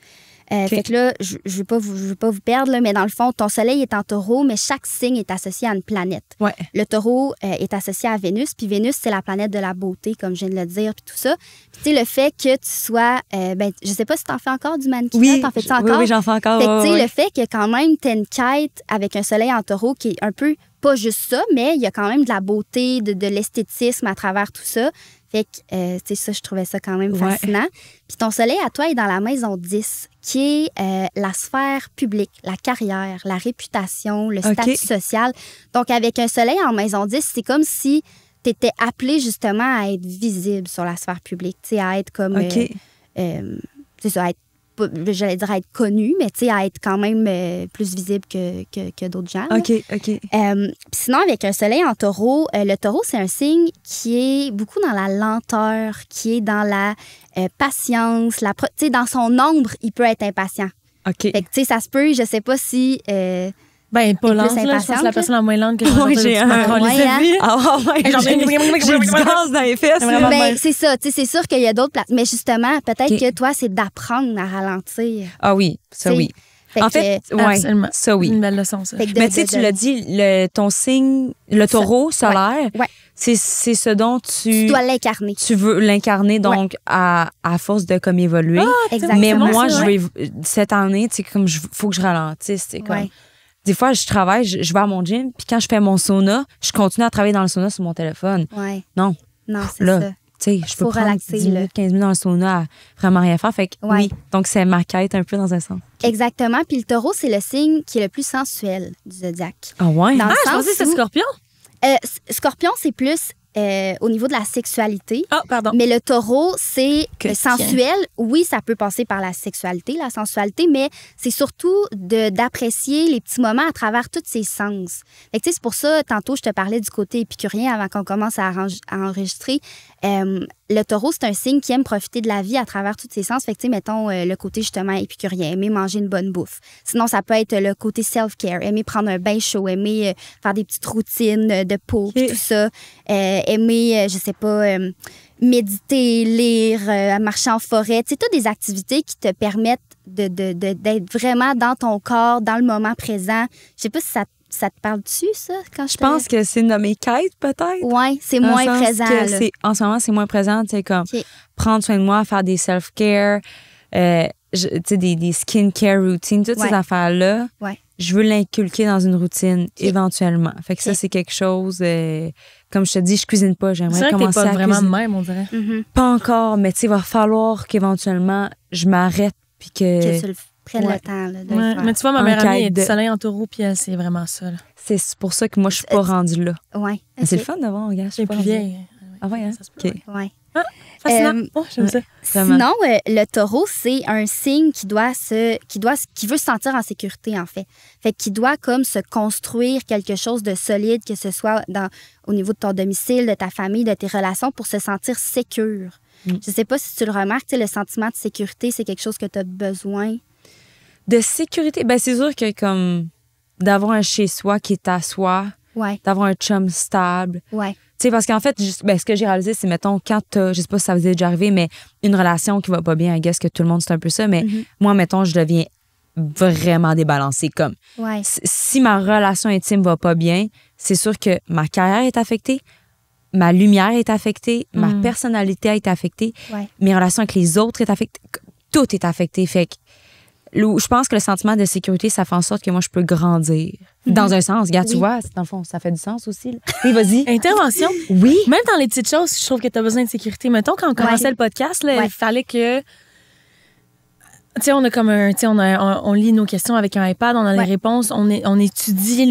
[SPEAKER 4] Fait que là, je veux pas vous perdre, là, mais dans le fond, ton soleil est en taureau, mais chaque signe est associé à une planète.
[SPEAKER 2] Ouais.
[SPEAKER 4] Le taureau est associé à Vénus, puis Vénus, c'est la planète de la beauté, comme je viens de le dire, puis tout ça. Puis tu sais, le fait que tu sois... je sais pas si t'en fais encore du mannequinat, t'en fais-tu encore?
[SPEAKER 2] Oui, j'en fais encore.
[SPEAKER 4] Fait que tu sais, le fait que quand même, t'aies une quête avec un soleil en taureau qui est un peu... Pas juste ça, mais il y a quand même de la beauté, de l'esthétisme à travers tout ça. Fait que, tu sais, ça, je trouvais ça quand même fascinant. Puis ton soleil, à toi, est dans la maison 10, qui est la sphère publique, la carrière, la réputation, le statut social. Donc, avec un soleil en maison 10, c'est comme si tu étais appelé justement à être visible sur la sphère publique, tu sais, à être comme... c'est ça, à être j'allais dire à être connu, mais tu sais, à être quand même plus visible que d'autres gens.
[SPEAKER 2] OK.
[SPEAKER 4] Sinon, avec un soleil en taureau, le taureau, c'est un signe qui est beaucoup dans la lenteur, qui est dans la patience. Tu sais, dans son ombre, il peut être impatient.
[SPEAKER 2] OK.
[SPEAKER 4] Fait que, tu sais, ça se peut, je sais pas si...
[SPEAKER 3] pas lente, là. Je pense que la personne la moins lente que j'ai
[SPEAKER 2] j'ai du gaz dans les fesses.
[SPEAKER 4] Ben, c'est ça, tu sais, c'est sûr qu'il y a d'autres places. Mais justement, peut-être que toi, c'est d'apprendre à ralentir.
[SPEAKER 2] Ah oui, ça
[SPEAKER 4] T'sais,
[SPEAKER 2] oui.
[SPEAKER 4] Fait
[SPEAKER 2] En
[SPEAKER 4] que-
[SPEAKER 2] fait,
[SPEAKER 3] Absolument.
[SPEAKER 2] ça oui.
[SPEAKER 3] Une belle leçon, ça.
[SPEAKER 4] fait que
[SPEAKER 2] Mais tu sais, tu l'as dit, ton signe, le taureau solaire,
[SPEAKER 4] Ouais.
[SPEAKER 2] c'est ce dont
[SPEAKER 4] tu dois l'incarner.
[SPEAKER 2] tu veux l'incarner, donc à force de comme évoluer.
[SPEAKER 4] Exactement.
[SPEAKER 2] Mais moi,
[SPEAKER 3] ça,
[SPEAKER 2] cette année, tu sais, comme faut que je ralentisse. C'est comme.
[SPEAKER 4] Ouais.
[SPEAKER 2] Des fois, je travaille, je vais à mon gym, puis quand je fais mon sauna, je continue à travailler dans le sauna sur mon téléphone.
[SPEAKER 4] Ouais.
[SPEAKER 2] Non,
[SPEAKER 4] Non, c'est
[SPEAKER 2] là,
[SPEAKER 4] ça.
[SPEAKER 2] tu sais, je peux
[SPEAKER 4] Faut
[SPEAKER 2] prendre
[SPEAKER 4] relaxer,
[SPEAKER 2] 10
[SPEAKER 4] là.
[SPEAKER 2] minutes, 15 minutes dans le sauna à vraiment rien faire. Fait que
[SPEAKER 4] Ouais.
[SPEAKER 2] oui, donc c'est ma quête un peu dans un sens.
[SPEAKER 4] Exactement. Puis le taureau, c'est le signe qui est le plus sensuel du zodiaque.
[SPEAKER 2] Ah ouais?
[SPEAKER 4] Dans le
[SPEAKER 3] Je
[SPEAKER 4] sens
[SPEAKER 3] pensais que c'était
[SPEAKER 4] où-
[SPEAKER 3] Scorpion.
[SPEAKER 4] Scorpion, c'est plus au niveau de la sexualité.
[SPEAKER 3] Ah, pardon.
[SPEAKER 4] Mais le taureau, c'est
[SPEAKER 2] Que
[SPEAKER 4] sensuel. Oui, ça peut passer par la sexualité, la sensualité, mais c'est surtout d'apprécier les petits moments à travers tous ses sens. Fait que, tu sais, c'est pour ça, tantôt, je te parlais du côté épicurien avant qu'on commence à enregistrer. Le taureau, c'est un signe qui aime profiter de la vie à travers tous ses sens. Fait que, tu sais, mettons, le côté justement épicurien, aimer manger une bonne bouffe. Sinon, ça peut être le côté self-care, aimer prendre un bain chaud, aimer faire des petites routines de peau, puis tout ça. Aimer, je sais pas, méditer, lire, marcher en forêt. Tu sais, toutes des activités qui te permettent d'être vraiment dans ton corps, dans le moment présent. Je sais pas si ça te parle dessus, ça? Quand
[SPEAKER 2] Je pense que c'est nommé quête, peut-être.
[SPEAKER 4] Oui, c'est
[SPEAKER 2] Dans le
[SPEAKER 4] moins
[SPEAKER 2] sens
[SPEAKER 4] présent.
[SPEAKER 2] que
[SPEAKER 4] Là.
[SPEAKER 2] en ce moment, c'est moins présent. Tu sais, comme
[SPEAKER 4] OK.
[SPEAKER 2] prendre soin de moi, faire des self-care, tu sais, des skincare routines, toutes
[SPEAKER 4] Ouais.
[SPEAKER 2] ces affaires-là.
[SPEAKER 4] Ouais.
[SPEAKER 2] Je veux l'inculquer dans une routine éventuellement. Fait que ça,
[SPEAKER 4] OK.
[SPEAKER 2] c'est quelque chose, comme je te dis, je cuisine pas.
[SPEAKER 3] C'est
[SPEAKER 2] J'aimerais
[SPEAKER 3] vrai que t'es
[SPEAKER 2] commencer
[SPEAKER 3] pas
[SPEAKER 2] à
[SPEAKER 3] vraiment de
[SPEAKER 2] cuisiner.
[SPEAKER 3] même, on dirait.
[SPEAKER 4] Mhm.
[SPEAKER 2] Pas encore, mais tu sais, il va falloir qu'éventuellement, je m'arrête puis
[SPEAKER 4] Que tu le prennes
[SPEAKER 2] ouais.
[SPEAKER 4] le temps là, de
[SPEAKER 3] Ouais.
[SPEAKER 4] le faire.
[SPEAKER 3] Mais tu vois, ma
[SPEAKER 2] Un
[SPEAKER 3] mère amie est
[SPEAKER 2] caïd.
[SPEAKER 3] du soleil en taureau, puis elle, c'est vraiment ça. Là.
[SPEAKER 2] c'est pour ça que moi, je suis pas rendue là.
[SPEAKER 4] Ouais.
[SPEAKER 2] Mais c'est
[SPEAKER 4] OK.
[SPEAKER 2] le fun d'avoir, regarde. je suis
[SPEAKER 3] C'est
[SPEAKER 2] pas
[SPEAKER 3] plus
[SPEAKER 2] rendue.
[SPEAKER 3] vieille.
[SPEAKER 2] Ah ouais, hein?
[SPEAKER 3] Ça se peut,
[SPEAKER 2] OK.
[SPEAKER 4] Ouais.
[SPEAKER 3] Fascinant. Oh, j'aime ça.
[SPEAKER 2] Vraiment.
[SPEAKER 4] Sinon, le taureau, c'est un signe qui veut se sentir en sécurité, en fait. Fait qu'il doit comme se construire quelque chose de solide, que ce soit au niveau de ton domicile, de ta famille, de tes relations, pour se sentir sécure. Je sais pas si tu le remarques, tu sais, le sentiment de sécurité, c'est quelque chose que tu as besoin.
[SPEAKER 2] De sécurité, ben c'est sûr que comme d'avoir un chez-soi qui est à soi,
[SPEAKER 4] Ouais,
[SPEAKER 2] d'avoir un chum stable.
[SPEAKER 4] ouais,
[SPEAKER 2] Tu sais, parce qu'en fait, ce que j'ai réalisé, c'est, mettons, quand t'as, je sais pas si ça vous est déjà arrivé, mais une relation qui va pas bien, I guess que tout le monde, c'est un peu ça, mais moi, mettons, je deviens vraiment débalancée. Comme,
[SPEAKER 4] ouais.
[SPEAKER 2] si ma relation intime va pas bien, c'est sûr que ma carrière est affectée, ma lumière est affectée, ma personnalité a été affectée,
[SPEAKER 4] Ouais.
[SPEAKER 2] mes relations avec les autres est affectée, tout est affecté. Fait que je pense que le sentiment de sécurité, ça fait en sorte que moi, je peux grandir. Dans un sens. Regarde, tu
[SPEAKER 4] Oui.
[SPEAKER 2] vois, dans le fond, ça fait du sens aussi. Là. Oui, vas-y.
[SPEAKER 3] Intervention.
[SPEAKER 2] Oui.
[SPEAKER 3] Même dans les petites choses, je trouve que tu as besoin de sécurité. Mettons, quand on commençait
[SPEAKER 4] Ouais.
[SPEAKER 3] le podcast, là,
[SPEAKER 4] Ouais.
[SPEAKER 3] il fallait que. Tu sais, on a comme un. Tu sais, on lit nos questions avec un iPad, on a
[SPEAKER 4] Ouais.
[SPEAKER 3] les réponses, on étudie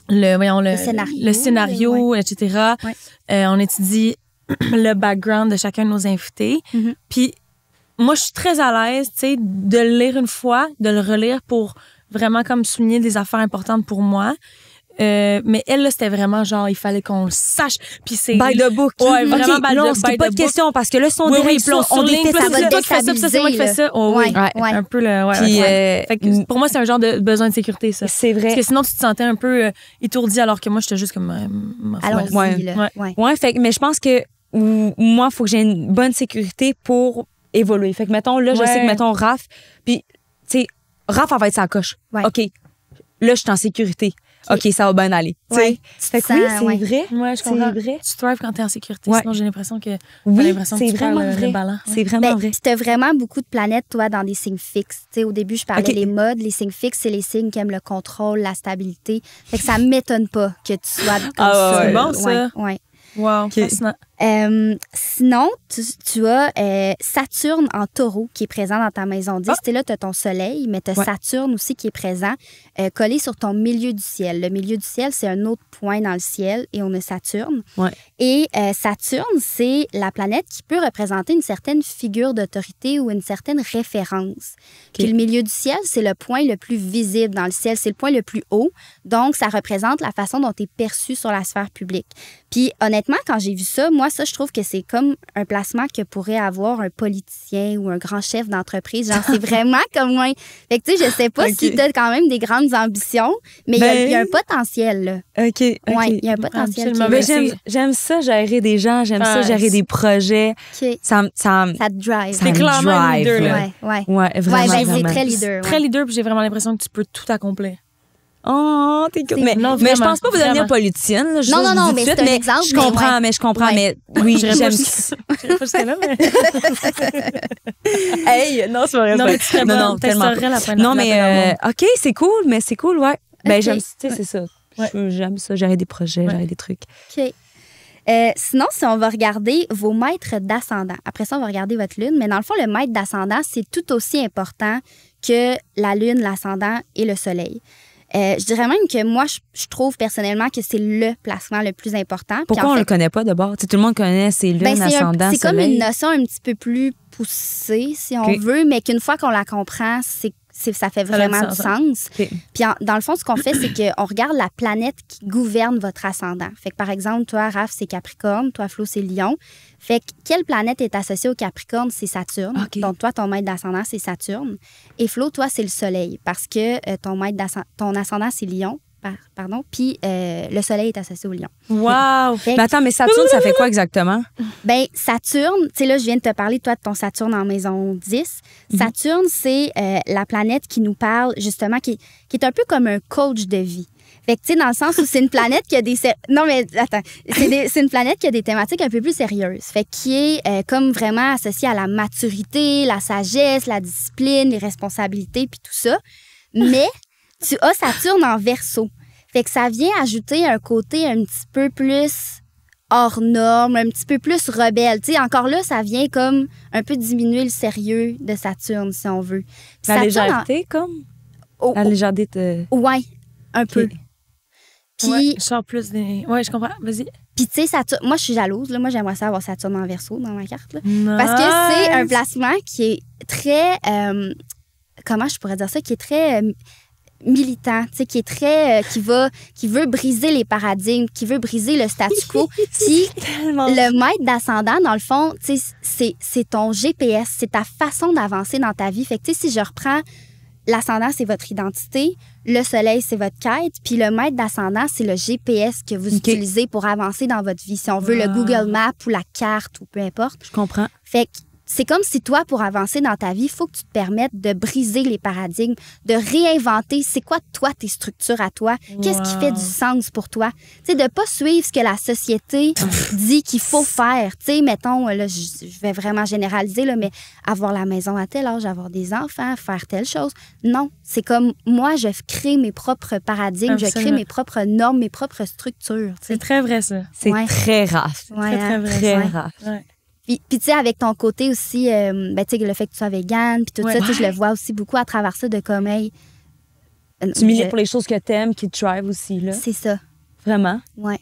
[SPEAKER 3] le scénario, etc.
[SPEAKER 4] Ouais.
[SPEAKER 3] On étudie le background de chacun de nos invités.
[SPEAKER 4] Mhm.
[SPEAKER 3] Puis moi, je suis très à l'aise, tu sais, de le lire une fois, de le relire pour vraiment comme souligner des affaires importantes pour moi. Mais elle, là, c'était vraiment genre, il fallait qu'on le sache. Puis c'est.
[SPEAKER 2] By the book.
[SPEAKER 3] Ouais, vraiment
[SPEAKER 2] OK,
[SPEAKER 3] by
[SPEAKER 2] là, on
[SPEAKER 3] the
[SPEAKER 2] se pose
[SPEAKER 3] by
[SPEAKER 2] pas
[SPEAKER 3] the
[SPEAKER 2] de
[SPEAKER 3] book.
[SPEAKER 2] questions parce que là, si on
[SPEAKER 3] Oui,
[SPEAKER 2] dérape,
[SPEAKER 3] oui, puis là,
[SPEAKER 2] on
[SPEAKER 3] on
[SPEAKER 2] défait
[SPEAKER 3] ligne,
[SPEAKER 2] ça.
[SPEAKER 3] c'est
[SPEAKER 4] va
[SPEAKER 3] toi qui fais ça, puis ça, c'est moi qui fais ça. Oh, oui.
[SPEAKER 4] Ouais, ouais.
[SPEAKER 3] Un peu le. Ouais,
[SPEAKER 2] Puis,
[SPEAKER 3] ouais. Fait que pour moi, c'est un genre de besoin de sécurité, ça.
[SPEAKER 2] c'est vrai.
[SPEAKER 3] Parce que sinon, tu te sentais un peu étourdi alors que moi, j'étais juste comme.
[SPEAKER 4] Allons-y,
[SPEAKER 2] Ouais.
[SPEAKER 4] là.
[SPEAKER 3] Ouais.
[SPEAKER 4] Ouais.
[SPEAKER 2] Ouais, fait que, mais je pense que moi, il faut que j'ai une bonne sécurité pour évoluer. Fait que, mettons, là, je sais que, mettons, Raph, puis, tu sais, Raph, elle va être sa coche.
[SPEAKER 4] Ouais.
[SPEAKER 2] OK, là, je suis en sécurité. OK, ça va bien aller.
[SPEAKER 4] Ouais.
[SPEAKER 2] Fait que oui, c'est vrai.
[SPEAKER 3] Ouais, je comprends.
[SPEAKER 2] C'est vrai.
[SPEAKER 3] Tu thrives quand t'es en sécurité.
[SPEAKER 2] Ouais.
[SPEAKER 3] Sinon, j'ai l'impression que
[SPEAKER 2] Oui,
[SPEAKER 3] que
[SPEAKER 2] c'est
[SPEAKER 3] tu perds
[SPEAKER 2] vraiment vrai.
[SPEAKER 3] le ballon.
[SPEAKER 2] C'est vraiment vrai.
[SPEAKER 4] Tu as vraiment beaucoup de planètes, toi, dans des signes fixes. Tu sais, au début, je parlais
[SPEAKER 2] OK.
[SPEAKER 4] des modes. Les signes fixes, c'est les signes qui aiment le contrôle, la stabilité. Fait que ça m'étonne pas que tu sois comme
[SPEAKER 2] Ah,
[SPEAKER 4] ça.
[SPEAKER 2] ouais.
[SPEAKER 3] C'est bon, ça.
[SPEAKER 4] Ouais.
[SPEAKER 3] Wow, fascinant.
[SPEAKER 4] Sinon, tu as Saturne en taureau qui est présent dans ta maison 10. Tu sais, là, tu as ton soleil, mais tu as Saturne aussi qui est présent, collé sur ton milieu du ciel. Le milieu du ciel, c'est un autre point dans le ciel et on a Saturne.
[SPEAKER 2] Ouais.
[SPEAKER 4] Et Saturne, c'est la planète qui peut représenter une certaine figure d'autorité ou une certaine référence. Puis le milieu du ciel, c'est le point le plus visible dans le ciel, c'est le point le plus haut. Donc, ça représente la façon dont tu es perçu sur la sphère publique. Puis honnêtement, quand j'ai vu ça, moi, ça, je trouve que c'est comme un placement que pourrait avoir un politicien ou un grand chef d'entreprise. Genre, c'est vraiment comme moi. Fait que tu sais, je sais pas si tu as quand même des grandes ambitions, mais il y a un potentiel, là.
[SPEAKER 2] OK.
[SPEAKER 4] Oui, il y a un potentiel.
[SPEAKER 3] Absolument.
[SPEAKER 2] Mais j'aime ça, gérer des gens, j'aime ça, gérer des projets.
[SPEAKER 4] OK.
[SPEAKER 2] Ça
[SPEAKER 4] te drive.
[SPEAKER 2] ça me
[SPEAKER 3] clairement un
[SPEAKER 2] drive,
[SPEAKER 3] leader,
[SPEAKER 2] là.
[SPEAKER 3] là.
[SPEAKER 4] Ouais.
[SPEAKER 2] Ouais, vraiment.
[SPEAKER 4] Ouais, ben, c'est
[SPEAKER 2] vraiment.
[SPEAKER 4] très leader.
[SPEAKER 3] Très leader, puis j'ai vraiment l'impression que tu peux tout accomplir.
[SPEAKER 2] Oh, t'es cool. Mais,
[SPEAKER 3] Non,
[SPEAKER 2] mais je
[SPEAKER 3] vraiment,
[SPEAKER 2] pense pas vous devenir
[SPEAKER 3] vraiment.
[SPEAKER 2] politicienne. Là,
[SPEAKER 4] Non,
[SPEAKER 2] je
[SPEAKER 4] mais
[SPEAKER 2] dis tout de
[SPEAKER 4] c'est un
[SPEAKER 2] suite,
[SPEAKER 4] exemple,
[SPEAKER 2] Je
[SPEAKER 4] mais
[SPEAKER 2] comprends,
[SPEAKER 4] ouais.
[SPEAKER 2] mais je comprends.
[SPEAKER 4] Ouais.
[SPEAKER 2] Mais oui,
[SPEAKER 3] J'irais
[SPEAKER 2] j'aime
[SPEAKER 3] pas
[SPEAKER 2] ça.
[SPEAKER 3] j'irais pas jusqu'à là, mais...
[SPEAKER 2] Hey, non, c'est pas vrai.
[SPEAKER 3] Non, mais tu serais
[SPEAKER 2] non,
[SPEAKER 3] bonne.
[SPEAKER 2] tellement
[SPEAKER 3] T'instaurerais la peine.
[SPEAKER 2] Non, mais OK, c'est cool, mais c'est cool, ouais. Ben,
[SPEAKER 4] OK.
[SPEAKER 2] j'aime, tu sais, c'est ça. J'aime ça, gérer des projets, gérer des trucs.
[SPEAKER 4] OK. Sinon, si on va regarder vos maîtres d'ascendant, après ça, on va regarder votre lune, mais dans le fond, le maître d'ascendant, c'est tout aussi important que la lune, l'ascendant et le soleil. Je dirais même que moi, je trouve personnellement que c'est le placement le plus important.
[SPEAKER 2] Pourquoi on le connaît pas d'abord? Tu sais, tout le monde connaît ses lunes, ascendant,
[SPEAKER 4] c'est comme
[SPEAKER 2] soleil.
[SPEAKER 4] une notion un petit peu plus poussée, si on veut, mais qu'une fois qu'on la comprend, ça fait vraiment du sens.
[SPEAKER 2] Okay.
[SPEAKER 4] Puis dans le fond, ce qu'on fait, c'est qu'on regarde la planète qui gouverne votre ascendant. Fait que par exemple, toi, Raph, c'est Capricorne, toi, Flo, c'est Lion. Fait que quelle planète est associée au Capricorne? C'est Saturne.
[SPEAKER 2] Okay.
[SPEAKER 4] Donc toi, ton maître d'ascendant, c'est Saturne. Et Flo, toi, c'est le Soleil parce que ton ascendant, c'est Lion. Pardon. Puis le Soleil est associé au Lion.
[SPEAKER 3] Wow!
[SPEAKER 2] Mais attends, mais Saturne, ça fait quoi exactement?
[SPEAKER 4] Ben Saturne, tu sais, là, je viens de te parler, toi, de ton Saturne en maison 10. Saturne, c'est la planète qui nous parle, justement, qui est un peu comme un coach de vie. Fait que, tu sais, dans le sens où c'est une planète qui a des... Non, mais attends. C'est une planète qui a des thématiques un peu plus sérieuses. Fait qui est comme vraiment associée à la maturité, la sagesse, la discipline, les responsabilités, puis tout ça. Mais tu as Saturne en Verseau. Fait que ça vient ajouter un côté un petit peu plus hors norme, un petit peu plus rebelle. Tu sais, encore là, ça vient comme un peu diminuer le sérieux de Saturne, si on veut. Puis
[SPEAKER 2] La
[SPEAKER 4] Saturne
[SPEAKER 2] légèreté, comme? La légèreté de...
[SPEAKER 4] Ouais, un peu. Puis,
[SPEAKER 3] Ouais, je sors plus des... Ouais, je comprends. Vas-y.
[SPEAKER 4] Puis tu sais, Saturne, moi, je suis jalouse. Là. Moi, j'aimerais ça avoir Saturne en Verseau dans ma carte. Là.
[SPEAKER 3] Nice.
[SPEAKER 4] Parce que c'est un placement qui est très... comment je pourrais dire ça? Qui est très... militant, tu sais, qui est très qui veut briser les paradigmes, qui veut briser le statu quo. Puis le maître d'ascendant, dans le fond, tu sais, c'est ton GPS, c'est ta façon d'avancer dans ta vie. Fait que tu sais, si je reprends l'ascendant, c'est votre identité, le soleil, c'est votre quête, puis le maître d'ascendant, c'est le GPS que vous utilisez pour avancer dans votre vie. Si on veut le Google Maps ou la carte ou peu importe.
[SPEAKER 2] Je comprends.
[SPEAKER 4] Fait que c'est comme si toi, pour avancer dans ta vie, il faut que tu te permettes de briser les paradigmes, de réinventer c'est quoi, toi, tes structures à toi. Qu'est-ce qui fait du sens pour toi? Tu sais, de pas suivre ce que la société dit qu'il faut faire. Tu sais, mettons, là, je vais vraiment généraliser, là, mais avoir la maison à tel âge, avoir des enfants, faire telle chose. Non, c'est comme moi, je crée mes propres paradigmes,
[SPEAKER 3] Absolument.
[SPEAKER 4] je crée mes propres normes, mes propres structures. Tu sais.
[SPEAKER 3] C'est très vrai, ça.
[SPEAKER 2] C'est très rare.
[SPEAKER 4] Ouais,
[SPEAKER 3] Très, très vrai.
[SPEAKER 2] Très
[SPEAKER 4] ouais.
[SPEAKER 2] rare.
[SPEAKER 3] Ouais.
[SPEAKER 4] Puis tu sais, avec ton côté aussi, ben, tu sais, le fait que tu sois végane, puis tout ça, tu sais, je le vois aussi beaucoup à travers ça de comme, hey,
[SPEAKER 2] Tu milites pour les choses que t'aimes, qui te drive aussi, là.
[SPEAKER 4] c'est ça,
[SPEAKER 2] Vraiment.
[SPEAKER 4] ouais.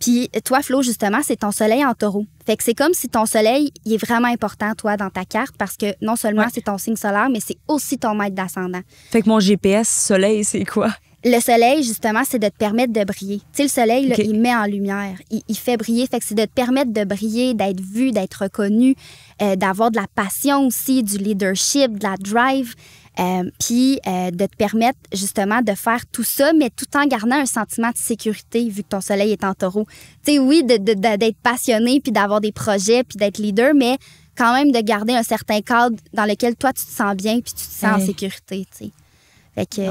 [SPEAKER 4] Puis toi, Flo, justement, c'est ton soleil en taureau. Fait que c'est comme si ton soleil, il est vraiment important, toi, dans ta carte, parce que non seulement c'est ton signe solaire, mais c'est aussi ton maître d'ascendant.
[SPEAKER 2] Fait que mon GPS soleil, c'est quoi?
[SPEAKER 4] Le soleil, justement, c'est de te permettre de briller. Tu sais, le soleil, là,
[SPEAKER 2] OK.
[SPEAKER 4] il met en lumière. Il fait briller. Fait que c'est de te permettre de briller, d'être vu, d'être reconnu, d'avoir de la passion aussi, du leadership, de la drive. Puis de te permettre, justement, de faire tout ça, mais tout en gardant un sentiment de sécurité, vu que ton soleil est en taureau. Tu sais, oui, d'être passionné, puis d'avoir des projets, puis d'être leader, mais quand même de garder un certain cadre dans lequel toi, tu te sens bien puis tu te sens en sécurité, tu sais. Fait que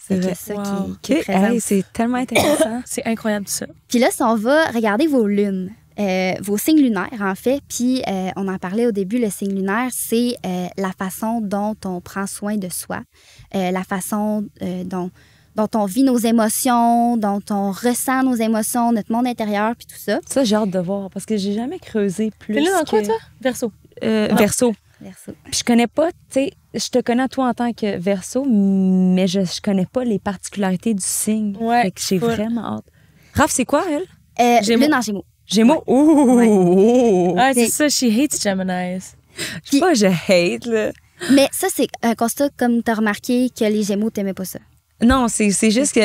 [SPEAKER 2] c'est
[SPEAKER 4] c'est
[SPEAKER 2] ça
[SPEAKER 4] qui est présent.
[SPEAKER 2] Hey, c'est tellement intéressant.
[SPEAKER 3] C'est incroyable, ça.
[SPEAKER 4] Puis là, si on va regarder vos lunes, vos signes lunaires, en fait, puis on en parlait au début, le signe lunaire, c'est la façon dont on prend soin de soi, la façon dont on vit nos émotions, dont on ressent nos émotions, notre monde intérieur, puis tout ça.
[SPEAKER 2] Ça, j'ai hâte de voir parce que j'ai jamais creusé plus.
[SPEAKER 3] T'es là dans
[SPEAKER 2] que...
[SPEAKER 3] quoi, toi? Verseau.
[SPEAKER 2] Verseau.
[SPEAKER 4] Verseau.
[SPEAKER 2] Puis je connais pas, tu sais, je te connais toi en tant que Verseau, mais je connais pas les particularités du signe.
[SPEAKER 3] Ouais,
[SPEAKER 2] Fait que j'ai vraiment hâte. Raph, c'est quoi, elle?
[SPEAKER 4] Lune en Gémeaux.
[SPEAKER 2] Gémeaux? Ouh!
[SPEAKER 3] Ah, c'est ça, she hates Geminis.
[SPEAKER 2] Je sais pas, je hate, là.
[SPEAKER 4] Mais ça, c'est un constat, comme tu as remarqué, que les Gémeaux, t'aimaient pas ça.
[SPEAKER 2] Non, c'est juste que...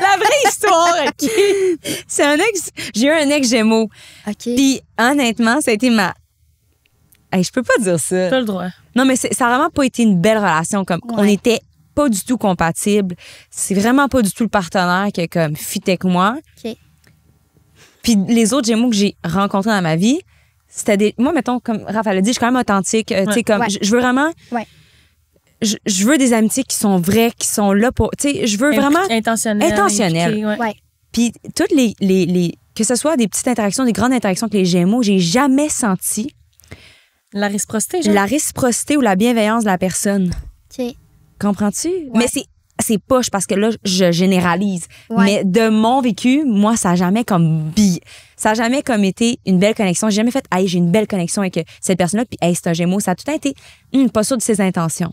[SPEAKER 2] La vraie histoire, OK? C'est un ex... J'ai eu un ex Gémeaux.
[SPEAKER 4] OK.
[SPEAKER 2] Puis, honnêtement, ça a été ma... Hey, je peux pas dire ça.
[SPEAKER 3] T'as le droit.
[SPEAKER 2] Non, mais ça a vraiment pas été une belle relation. Comme on était pas du tout compatibles. C'est vraiment pas du tout le partenaire qui comme fit avec moi.
[SPEAKER 4] OK.
[SPEAKER 2] Puis les autres Gémeaux que j'ai rencontrés dans ma vie, c'était des... Moi, mettons, comme Raphaël a dit, je suis quand même authentique. Tu sais, comme je veux vraiment...
[SPEAKER 4] Ouais.
[SPEAKER 2] Je veux des amitiés qui sont vraies, qui sont là pour... Tu sais, je veux vraiment...
[SPEAKER 3] Intentionnel.
[SPEAKER 2] Intentionnel.
[SPEAKER 3] Ouais.
[SPEAKER 2] Puis toutes les... Que ce soit des petites interactions, des grandes interactions avec les Gémeaux, j'ai jamais senti...
[SPEAKER 3] La réciprocité, genre.
[SPEAKER 2] La réciprocité ou la bienveillance de la personne.
[SPEAKER 4] OK.
[SPEAKER 2] Comprends-tu?
[SPEAKER 4] Ouais.
[SPEAKER 2] Mais c'est poche parce que là, je généralise.
[SPEAKER 4] Ouais.
[SPEAKER 2] Mais de mon vécu, moi, ça n'a jamais ça a jamais comme été une belle connexion. J'ai jamais fait, hey, j'ai une belle connexion avec cette personne-là, puis hey, c'est un Gémeaux. Ça a tout été pas sûr de ses intentions.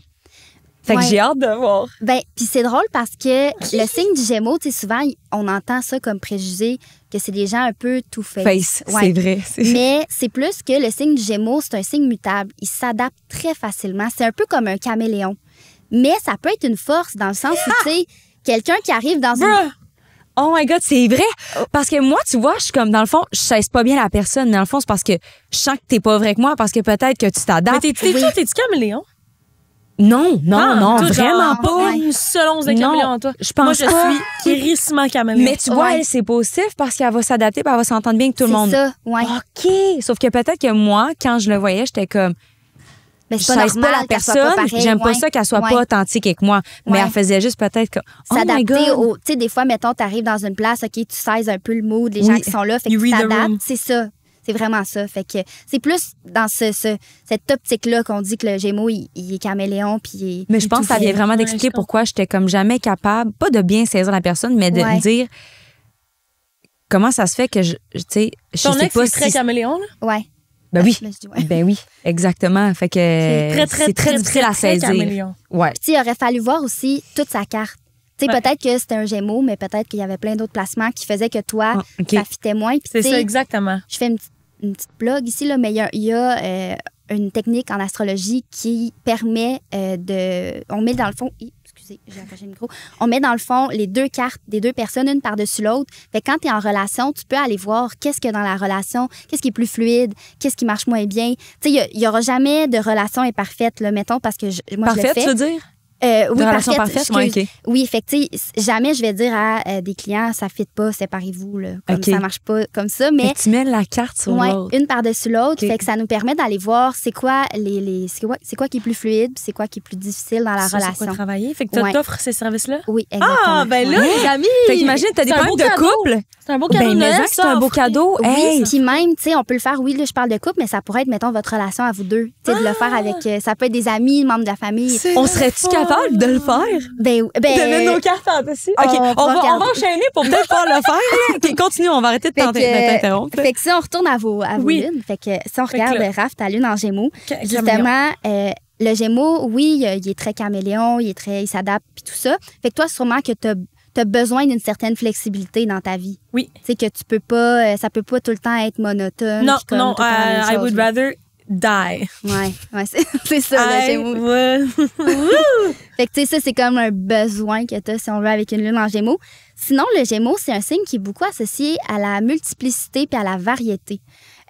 [SPEAKER 2] Fait que j'ai hâte de voir.
[SPEAKER 4] Ben, puis c'est drôle parce que le signe du Gémeaux, tu sais, souvent, on entend ça comme préjugé, que c'est des gens un peu two-face.
[SPEAKER 2] C'est vrai.
[SPEAKER 4] Mais c'est plus que le signe du Gémeaux, c'est un signe mutable. Il s'adapte très facilement. C'est un peu comme un caméléon. Mais ça peut être une force dans le sens où, tu sais, quelqu'un qui arrive dans une...
[SPEAKER 2] Oh my God, c'est vrai. Parce que moi, tu vois, je suis comme, dans le fond, je cesse pas bien la personne, mais dans le fond, c'est parce que je sens que t'es pas vrai que moi, parce que peut-être que tu t'adaptes.
[SPEAKER 3] Mais t'es-tu caméléon?
[SPEAKER 2] Non, vraiment pas.
[SPEAKER 3] Une seule once de caméléon en toi.
[SPEAKER 2] Je pense
[SPEAKER 3] moi, je suis hérissement caméléon.
[SPEAKER 2] Mais tu vois, elle, c'est positif parce qu'elle va s'adapter, puis elle va s'entendre bien avec tout le monde.
[SPEAKER 4] C'est ça, ouais.
[SPEAKER 2] OK. Sauf que peut-être que moi, quand je le voyais, j'étais comme,
[SPEAKER 4] Mais
[SPEAKER 2] je
[SPEAKER 4] c'est pas
[SPEAKER 2] sais
[SPEAKER 4] normal
[SPEAKER 2] pas la
[SPEAKER 4] qu'elle soit
[SPEAKER 2] personne,
[SPEAKER 4] pas pareille,
[SPEAKER 2] j'aime pas
[SPEAKER 4] ouais.
[SPEAKER 2] ça qu'elle soit
[SPEAKER 4] Ouais.
[SPEAKER 2] pas authentique avec moi. Mais
[SPEAKER 4] Ouais.
[SPEAKER 2] elle faisait juste peut-être que, oh my
[SPEAKER 4] S'adapter
[SPEAKER 2] God.
[SPEAKER 4] au... Tu sais, des fois, mettons, t'arrives dans une place, OK, tu sais un peu le mood, les gens qui sont là, fait que
[SPEAKER 3] You
[SPEAKER 4] tu
[SPEAKER 3] read the room.
[SPEAKER 4] t'adaptes. C'est ça. C'est vraiment ça. Fait que c'est plus dans cette optique-là qu'on dit que le Gémeaux, il est caméléon, puis
[SPEAKER 2] Mais je pense que ça vient vraiment d'expliquer
[SPEAKER 3] je comprends.
[SPEAKER 2] pourquoi j'étais comme jamais capable, pas de bien saisir la personne, mais de me dire comment ça se fait que je tu sais, je
[SPEAKER 3] Ton
[SPEAKER 2] sais
[SPEAKER 3] ex
[SPEAKER 2] pas
[SPEAKER 3] est très caméléon, là?
[SPEAKER 4] Ouais.
[SPEAKER 2] Ben oui.
[SPEAKER 4] Là, je dis ouais.
[SPEAKER 2] Ben oui, exactement. Fait que c'est très difficile à saisir.
[SPEAKER 3] caméléon.
[SPEAKER 2] Ouais.
[SPEAKER 4] Puis, tu sais, il aurait fallu voir aussi toute sa carte. Tu sais,
[SPEAKER 3] Ouais.
[SPEAKER 4] peut-être que c'était un Gémeaux, mais peut-être qu'il y avait plein d'autres placements qui faisaient que toi,
[SPEAKER 2] Ah, OK.
[SPEAKER 4] ça fitait moins. Puis,
[SPEAKER 3] C'est
[SPEAKER 4] tu
[SPEAKER 3] ça,
[SPEAKER 4] sais,
[SPEAKER 3] exactement.
[SPEAKER 4] je fais une petite blog ici, là, mais il y a une technique en astrologie qui permet on met dans le fond... Excusez, j'ai accroché le micro. On met dans le fond les deux cartes des deux personnes, une par-dessus l'autre. Fait que quand tu es en relation, tu peux aller voir qu'est-ce qu'il y a dans la relation, qu'est-ce qui est plus fluide, qu'est-ce qui marche moins bien. Tu sais, il n'y aura jamais de relation imparfaite, là, mettons, parce que moi, je le
[SPEAKER 2] Parfaite,
[SPEAKER 4] fais.
[SPEAKER 2] tu veux dire?
[SPEAKER 4] Oui,
[SPEAKER 2] De relation parfaite? Ouais,
[SPEAKER 4] excuse.
[SPEAKER 2] OK.
[SPEAKER 4] Oui, fait que, tu sais, jamais je vais dire à des clients, ça ne fit pas, séparez-vous, là. Comme
[SPEAKER 2] OK.
[SPEAKER 4] ça marche pas comme ça.
[SPEAKER 2] Fait
[SPEAKER 4] Mais
[SPEAKER 2] que tu mets la carte sur
[SPEAKER 4] ouais,
[SPEAKER 2] l'autre.
[SPEAKER 4] une par-dessus l'autre.
[SPEAKER 2] OK.
[SPEAKER 4] Fait que ça nous permet d'aller voir c'est quoi c'est quoi qui est plus fluide, puis c'est quoi qui est plus difficile dans la
[SPEAKER 3] Ça, c'est
[SPEAKER 4] relation.
[SPEAKER 3] quoi travailler. Fait que
[SPEAKER 4] Ouais.
[SPEAKER 3] t'offres ces services-là?
[SPEAKER 4] Oui, exactement.
[SPEAKER 3] Ah, ben là,
[SPEAKER 4] Ouais.
[SPEAKER 3] les amis!
[SPEAKER 2] Fait qu'imagine, t'as des
[SPEAKER 3] C'est un
[SPEAKER 2] problèmes
[SPEAKER 3] beau
[SPEAKER 2] de
[SPEAKER 3] cadeau.
[SPEAKER 2] couple.
[SPEAKER 3] C'est un beau cadeau
[SPEAKER 2] Ben,
[SPEAKER 3] de
[SPEAKER 2] mais
[SPEAKER 3] Noël,
[SPEAKER 2] ça, c'est un beau cadeau.
[SPEAKER 4] Oui,
[SPEAKER 2] Hey!
[SPEAKER 4] puis même, tu sais, on peut le faire, oui, là, je parle de couple, mais ça pourrait être, mettons, votre relation à vous deux. Tu sais, de le faire avec, ça peut être des amis, membres de la famille.
[SPEAKER 2] On serait-tu capable de le faire?
[SPEAKER 4] Ben,
[SPEAKER 2] De mettre nos cartes en dessus? OK,
[SPEAKER 4] on
[SPEAKER 2] on
[SPEAKER 4] va
[SPEAKER 2] va
[SPEAKER 4] regarder.
[SPEAKER 2] enchaîner pour peut-être pas le faire. là. OK, continue, on va arrêter de
[SPEAKER 4] Fait que,
[SPEAKER 2] t'interrompre.
[SPEAKER 4] Fait que si on retourne à vos
[SPEAKER 3] Oui.
[SPEAKER 4] lunes, fait que si on
[SPEAKER 3] Fait que
[SPEAKER 4] regarde,
[SPEAKER 3] là-
[SPEAKER 4] Raph, ta lune en Gémeaux,
[SPEAKER 3] Caméléon.
[SPEAKER 4] justement, le Gémeaux, oui, il est très caméléon, il s'adapte, puis tout ça. Fait que toi, sûrement que t'as besoin d'une certaine flexibilité dans ta vie.
[SPEAKER 3] Oui.
[SPEAKER 4] Tu sais, que tu peux pas, ça peut pas tout le temps être monotone.
[SPEAKER 3] Non,
[SPEAKER 4] puis comme
[SPEAKER 3] non,
[SPEAKER 4] tout le temps la même
[SPEAKER 3] I
[SPEAKER 4] chose,
[SPEAKER 3] would
[SPEAKER 4] là.
[SPEAKER 3] rather die.
[SPEAKER 4] Ouais, c'est ça, le Gémeaux. Fait que, tu sais, ça, c'est comme un besoin que tu as, si on veut, avec une lune en Gémeaux. Sinon, le Gémeaux, c'est un signe qui est beaucoup associé à la multiplicité puis à la variété.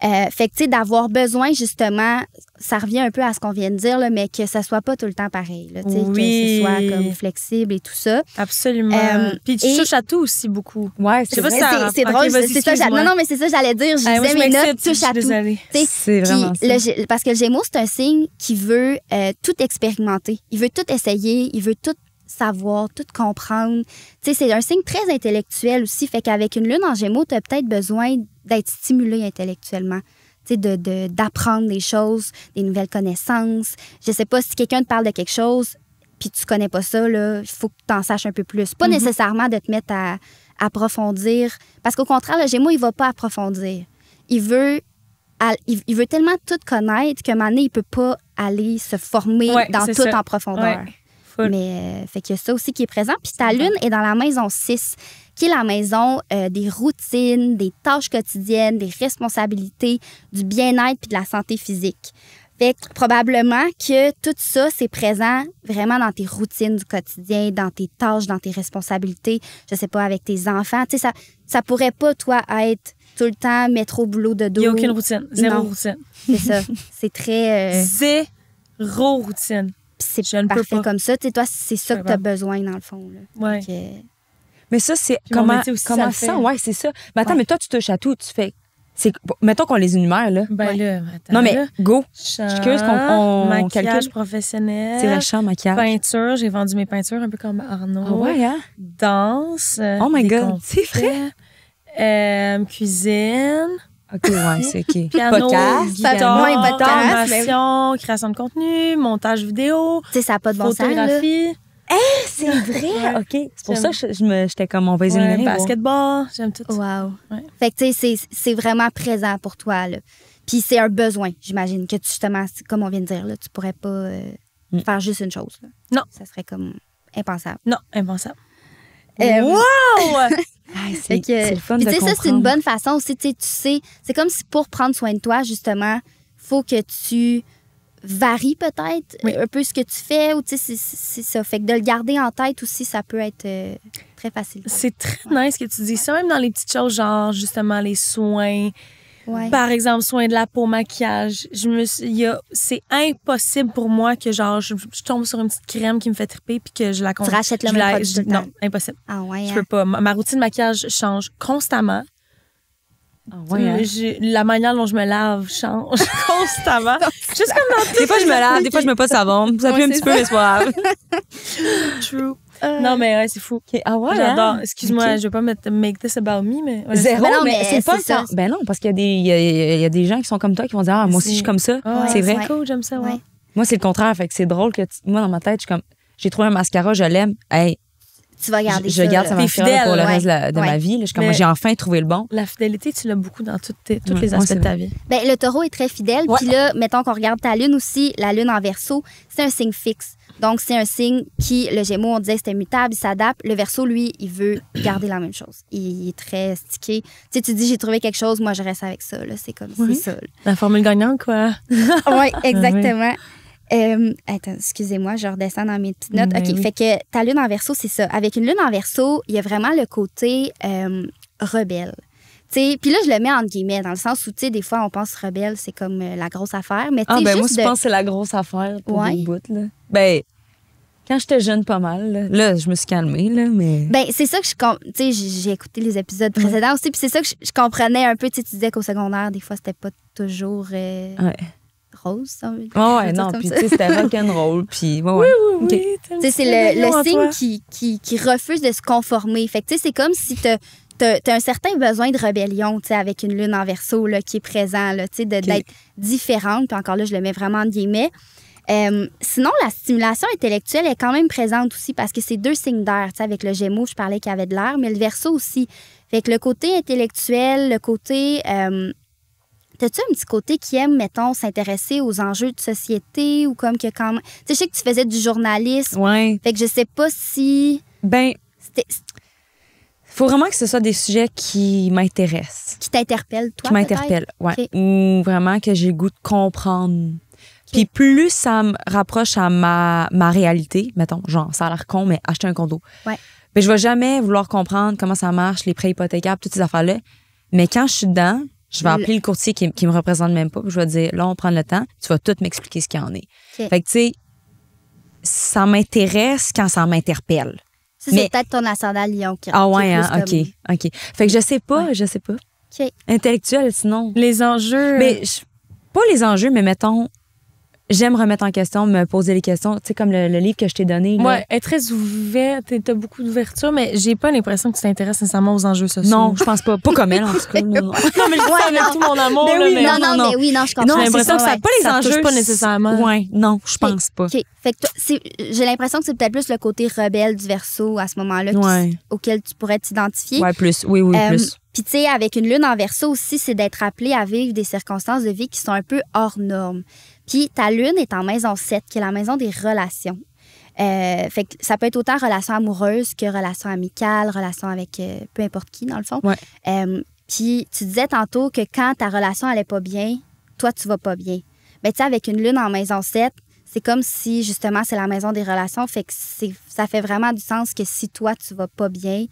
[SPEAKER 4] Fait que, tu sais, d'avoir besoin, justement, ça revient un peu à ce qu'on vient de dire, là, mais que ça soit pas tout le temps pareil, là, tu sais, que ce soit comme flexible et tout ça.
[SPEAKER 3] Absolument. Puis tu touches à tout aussi beaucoup.
[SPEAKER 2] Ouais,
[SPEAKER 3] Je sais pas si
[SPEAKER 4] C'est drôle, c'est ça. Non, mais c'est ça, j'allais dire. Je disais mes notes, touche à tout. T'sais,
[SPEAKER 2] c'est vraiment ça.
[SPEAKER 4] Parce que le Gémeaux, c'est un signe qui veut tout expérimenter. Il veut tout essayer, il veut tout savoir, tout comprendre. Tu sais, c'est un signe très intellectuel aussi. Fait qu'avec une lune en Gémeaux, tu as peut-être besoin d'être stimulé intellectuellement. Tu sais, d'apprendre des choses, des nouvelles connaissances. Je sais pas, si quelqu'un te parle de quelque chose puis tu connais pas ça, là, il faut que tu en saches un peu plus. Pas nécessairement de te mettre à approfondir. Parce qu'au contraire, le Gémeaux, il va pas approfondir. Il veut tellement tout connaître qu'à un moment donné, il peut pas aller se former dans tout en profondeur.
[SPEAKER 3] Ouais.
[SPEAKER 4] Mais fait qu'il y a ça aussi qui est présent. Puis ta lune est dans la maison 6, qui est la maison des routines, des tâches quotidiennes, des responsabilités, du bien-être puis de la santé physique. Fait que probablement que tout ça, c'est présent vraiment dans tes routines du quotidien, dans tes tâches, dans tes responsabilités, je sais pas, avec tes enfants. Tu sais, ça pourrait pas, toi, être tout le temps métro, boulot, dodo.
[SPEAKER 3] Il n'y a aucune routine. Zéro routine.
[SPEAKER 4] C'est ça. C'est très...
[SPEAKER 3] Zéro routine.
[SPEAKER 4] C'est parfait comme ça. Tu sais, toi, c'est ça que tu as besoin, dans le fond. Là.
[SPEAKER 3] Ouais.
[SPEAKER 2] Mais ça, c'est
[SPEAKER 3] Puis mon métier aussi,
[SPEAKER 2] comment ça? Ouais, c'est ça. Mais attends, mais toi, tu touches à tout. Tu fais... Mettons qu'on les énumère, là.
[SPEAKER 3] Ben là, attends.
[SPEAKER 2] Non, mais
[SPEAKER 3] là.
[SPEAKER 2] go.
[SPEAKER 3] Chant,
[SPEAKER 2] Je suis curieuse qu'on
[SPEAKER 3] maquillage
[SPEAKER 2] calcule.
[SPEAKER 3] professionnel.
[SPEAKER 2] C'est chant, maquillage.
[SPEAKER 3] Peinture. J'ai vendu mes peintures un peu comme Arnaud.
[SPEAKER 2] Ah ouais, hein?
[SPEAKER 3] Danse.
[SPEAKER 2] Oh my
[SPEAKER 3] des
[SPEAKER 2] God, c'est vrai?
[SPEAKER 3] Cuisine.
[SPEAKER 2] OK, ouais, c'est OK.
[SPEAKER 3] Piano,
[SPEAKER 2] Podcast.
[SPEAKER 3] guitare,
[SPEAKER 4] Ouais, podcast,
[SPEAKER 3] animation, création de contenu, montage vidéo,
[SPEAKER 4] Tu sais, ça n'a pas de bon sens, là.
[SPEAKER 3] photographie.
[SPEAKER 2] C'est vrai? OK. C'est pour ça que j'étais comme, on va les énumérer.
[SPEAKER 3] Basketball, j'aime tout.
[SPEAKER 4] Wow.
[SPEAKER 3] Ouais.
[SPEAKER 4] Fait que, tu sais, c'est vraiment présent pour toi, là. Puis c'est un besoin, j'imagine, que tu, justement, comme on vient de dire, là, tu pourrais pas faire juste une chose, là.
[SPEAKER 3] Non.
[SPEAKER 4] Ça serait comme impensable.
[SPEAKER 3] Non, impensable.
[SPEAKER 2] Wow!
[SPEAKER 4] Fait que,
[SPEAKER 2] c'est le fun
[SPEAKER 4] puis
[SPEAKER 2] de
[SPEAKER 4] tu sais, ça, c'est
[SPEAKER 2] comprendre.
[SPEAKER 4] une bonne façon aussi, tu sais, c'est comme si pour prendre soin de toi, justement, faut que tu varies peut-être un peu ce que tu fais, ou tu sais, c'est ça. Fait que de le garder en tête aussi, ça peut être très facile.
[SPEAKER 3] C'est très nice que tu dis ça, même dans les petites choses, genre justement les soins.
[SPEAKER 4] Ouais.
[SPEAKER 3] Par exemple, soins de la peau, maquillage. C'est impossible pour moi que genre je tombe sur une petite crème qui me fait triper puis que je la
[SPEAKER 4] Tu rachètes le même produit tout le
[SPEAKER 3] Non,
[SPEAKER 4] temps.
[SPEAKER 3] impossible.
[SPEAKER 4] Ah ouais,
[SPEAKER 3] Je
[SPEAKER 4] hein?
[SPEAKER 3] peux pas. Ma routine de maquillage change constamment.
[SPEAKER 2] Ah ouais, hein?
[SPEAKER 3] La manière dont je me lave change constamment. Juste comme dans
[SPEAKER 2] Des fois, je me lave, des fois, je mets pas de savon. Ça pue un
[SPEAKER 4] Ouais,
[SPEAKER 2] petit
[SPEAKER 4] c'est
[SPEAKER 2] peu, mais c'est pas grave.
[SPEAKER 3] True. Non, mais ouais, c'est fou.
[SPEAKER 2] Ah ouais,
[SPEAKER 3] J'adore.
[SPEAKER 2] hein?
[SPEAKER 3] Excuse-moi,
[SPEAKER 2] Ok.
[SPEAKER 3] je vais pas make this about me, mais... ouais,
[SPEAKER 2] Zéro,
[SPEAKER 4] Ben non,
[SPEAKER 2] mais
[SPEAKER 4] mais
[SPEAKER 2] c'est pas
[SPEAKER 4] c'est ça.
[SPEAKER 2] ça. Ben non, parce qu'il y a des gens qui sont comme toi qui vont dire, ah, moi aussi, je suis comme ça.
[SPEAKER 3] Ah,
[SPEAKER 2] C'est vrai.
[SPEAKER 4] ouais.
[SPEAKER 3] Cool, j'aime ça, ouais.
[SPEAKER 4] Ouais.
[SPEAKER 2] Moi, c'est le contraire. Fait que c'est drôle que moi, dans ma tête, je suis comme, j'ai trouvé un mascara, je l'aime. Hey,
[SPEAKER 4] Tu vas garder
[SPEAKER 2] je
[SPEAKER 4] ça.
[SPEAKER 2] garde
[SPEAKER 4] là.
[SPEAKER 2] ce
[SPEAKER 3] T'es
[SPEAKER 2] mascara
[SPEAKER 3] fidèle,
[SPEAKER 2] pour le
[SPEAKER 4] ouais.
[SPEAKER 2] reste de ma
[SPEAKER 4] Ouais.
[SPEAKER 2] vie. Là. Je suis comme,
[SPEAKER 3] Mais-
[SPEAKER 2] moi, j'ai enfin trouvé le bon.
[SPEAKER 3] La fidélité, tu l'as beaucoup dans tous les
[SPEAKER 2] Ouais,
[SPEAKER 3] aspects
[SPEAKER 2] c'est
[SPEAKER 3] de ta
[SPEAKER 2] vrai.
[SPEAKER 3] vie.
[SPEAKER 4] Ben, le taureau est très fidèle.
[SPEAKER 2] Ouais.
[SPEAKER 4] Puis là, mettons qu'on regarde ta lune aussi, la lune en Verseau, c'est un signe fixe. Donc, c'est un signe qui, le Gémeaux, on disait c'était mutable, il s'adapte. Le Verseau, lui, il veut garder la même chose. Il est très stické. Tu sais, tu dis, j'ai trouvé quelque chose, moi, je reste avec ça. Là. C'est comme,
[SPEAKER 3] Oui.
[SPEAKER 4] c'est ça.
[SPEAKER 3] La formule gagnante, quoi.
[SPEAKER 4] Oui, exactement. Attends, excusez-moi, je redescends dans mes petites notes.
[SPEAKER 3] Ben
[SPEAKER 4] OK,
[SPEAKER 3] oui.
[SPEAKER 4] fait que ta lune en Verseau, c'est ça. Avec une lune en Verseau, il y a vraiment le côté rebelle. Puis là, je le mets entre guillemets, dans le sens où, tu sais, des fois, on pense rebelle, c'est comme la grosse affaire. Mais tu
[SPEAKER 2] Ah,
[SPEAKER 4] sais,
[SPEAKER 2] ben moi,
[SPEAKER 4] juste
[SPEAKER 2] je pense que c'est la grosse affaire pour
[SPEAKER 4] Ouais.
[SPEAKER 2] des bouts, là. Ben, quand j'étais jeune, pas mal. Là, je me suis calmée, là, mais...
[SPEAKER 4] Ben, c'est ça que tu sais, j'ai écouté les épisodes précédents aussi, puis c'est ça que je comprenais un peu. Tu sais, tu disais qu'au secondaire, des fois, c'était pas toujours
[SPEAKER 2] Ouais.
[SPEAKER 4] rose, ça veut dire.
[SPEAKER 2] Ouais, non, puis tu sais, c'était rock'n'roll, puis ouais. OK.
[SPEAKER 4] Tu sais, c'est le signe qui refuse de se conformer. Fait que, tu sais, c'est comme si t'as un certain besoin de rébellion, tu sais, avec une lune en Verseau, là, qui est présent, là, tu sais, d'être différente. Puis encore là, je le mets vraiment en guillemets. Sinon, la stimulation intellectuelle est quand même présente aussi parce que c'est deux signes d'air. Tu sais, avec le Gémeaux, je parlais qu'il y avait de l'air, mais le Verseau aussi. Fait que le côté intellectuel, le côté... T'as-tu un petit côté qui aime, mettons, s'intéresser aux enjeux de société ou comme que quand même... Tu sais, je sais que tu faisais du journalisme.
[SPEAKER 2] Ouais.
[SPEAKER 4] Fait que je sais pas si...
[SPEAKER 2] Ben,
[SPEAKER 4] c'était-
[SPEAKER 2] faut vraiment que ce soit des sujets qui m'intéressent.
[SPEAKER 4] qui t'interpelle, toi,
[SPEAKER 2] Qui m'interpellent, ouais.
[SPEAKER 4] Ok.
[SPEAKER 2] Ou vraiment que j'ai le goût de comprendre. Puis plus ça me rapproche à ma réalité, mettons, genre, ça a l'air con, mais acheter un condo.
[SPEAKER 4] Ouais.
[SPEAKER 2] Ben, je vais jamais vouloir comprendre comment ça marche, les prêts hypothécables, toutes ces affaires-là. Mais quand je suis dedans, Je vais appeler le courtier qui me représente même pas. Puis je vais dire, là, on prend le temps. Tu vas tout m'expliquer ce qu'il y en est.
[SPEAKER 4] OK.
[SPEAKER 2] Fait que, tu sais, ça m'intéresse quand ça m'interpelle.
[SPEAKER 4] Ça, c'est peut-être ton ascendant lion qui
[SPEAKER 2] Ah
[SPEAKER 4] qui
[SPEAKER 2] ouais,
[SPEAKER 4] est
[SPEAKER 2] hein?
[SPEAKER 4] plus
[SPEAKER 2] OK. OK. Fait que je sais pas.
[SPEAKER 4] OK.
[SPEAKER 2] Intellectuel, sinon.
[SPEAKER 3] Les enjeux.
[SPEAKER 2] Mais pas les enjeux, mais mettons, j'aime remettre en question, me poser les questions. Tu sais, comme le livre que je t'ai donné. Là.
[SPEAKER 3] Ouais, elle est très ouverte, t'as beaucoup d'ouverture, mais j'ai pas l'impression que tu t'intéresses nécessairement aux enjeux sociaux.
[SPEAKER 2] Non, je pense pas. Pas comme elle, en tout cas. Non, non.
[SPEAKER 3] Non, mais je dis ça avec tout mon amour,
[SPEAKER 2] Mais
[SPEAKER 3] là,
[SPEAKER 2] oui,
[SPEAKER 3] mais
[SPEAKER 4] Non, mais oui, non, je comprends.
[SPEAKER 2] Non,
[SPEAKER 3] j'ai l'impression que
[SPEAKER 2] c'est
[SPEAKER 3] ça,
[SPEAKER 2] pas les
[SPEAKER 3] ça
[SPEAKER 2] enjeux.
[SPEAKER 3] touche pas nécessairement.
[SPEAKER 2] Ouais, non, je pense pas.
[SPEAKER 4] OK. Fait que j'ai l'impression que c'est peut-être plus le côté rebelle du Verseau à ce moment-là
[SPEAKER 2] Ouais.
[SPEAKER 4] auquel tu pourrais t'identifier.
[SPEAKER 2] Ouais, plus. Oui, plus.
[SPEAKER 4] Puis, tu sais, avec une lune en Verseau aussi, c'est d'être appelé à vivre des circonstances de vie qui sont un peu hors normes. Puis, ta lune est en maison 7, qui est la maison des relations. Fait que ça peut être autant relation amoureuse que relation amicale, relation avec peu importe qui, dans le fond.
[SPEAKER 2] Ouais.
[SPEAKER 4] Puis, tu disais tantôt que quand ta relation allait pas bien, toi, tu vas pas bien. Ben, tu sais, avec une lune en maison 7, c'est comme si, justement, c'est la maison des relations. Fait que ça fait vraiment du sens que si toi, tu vas pas bien,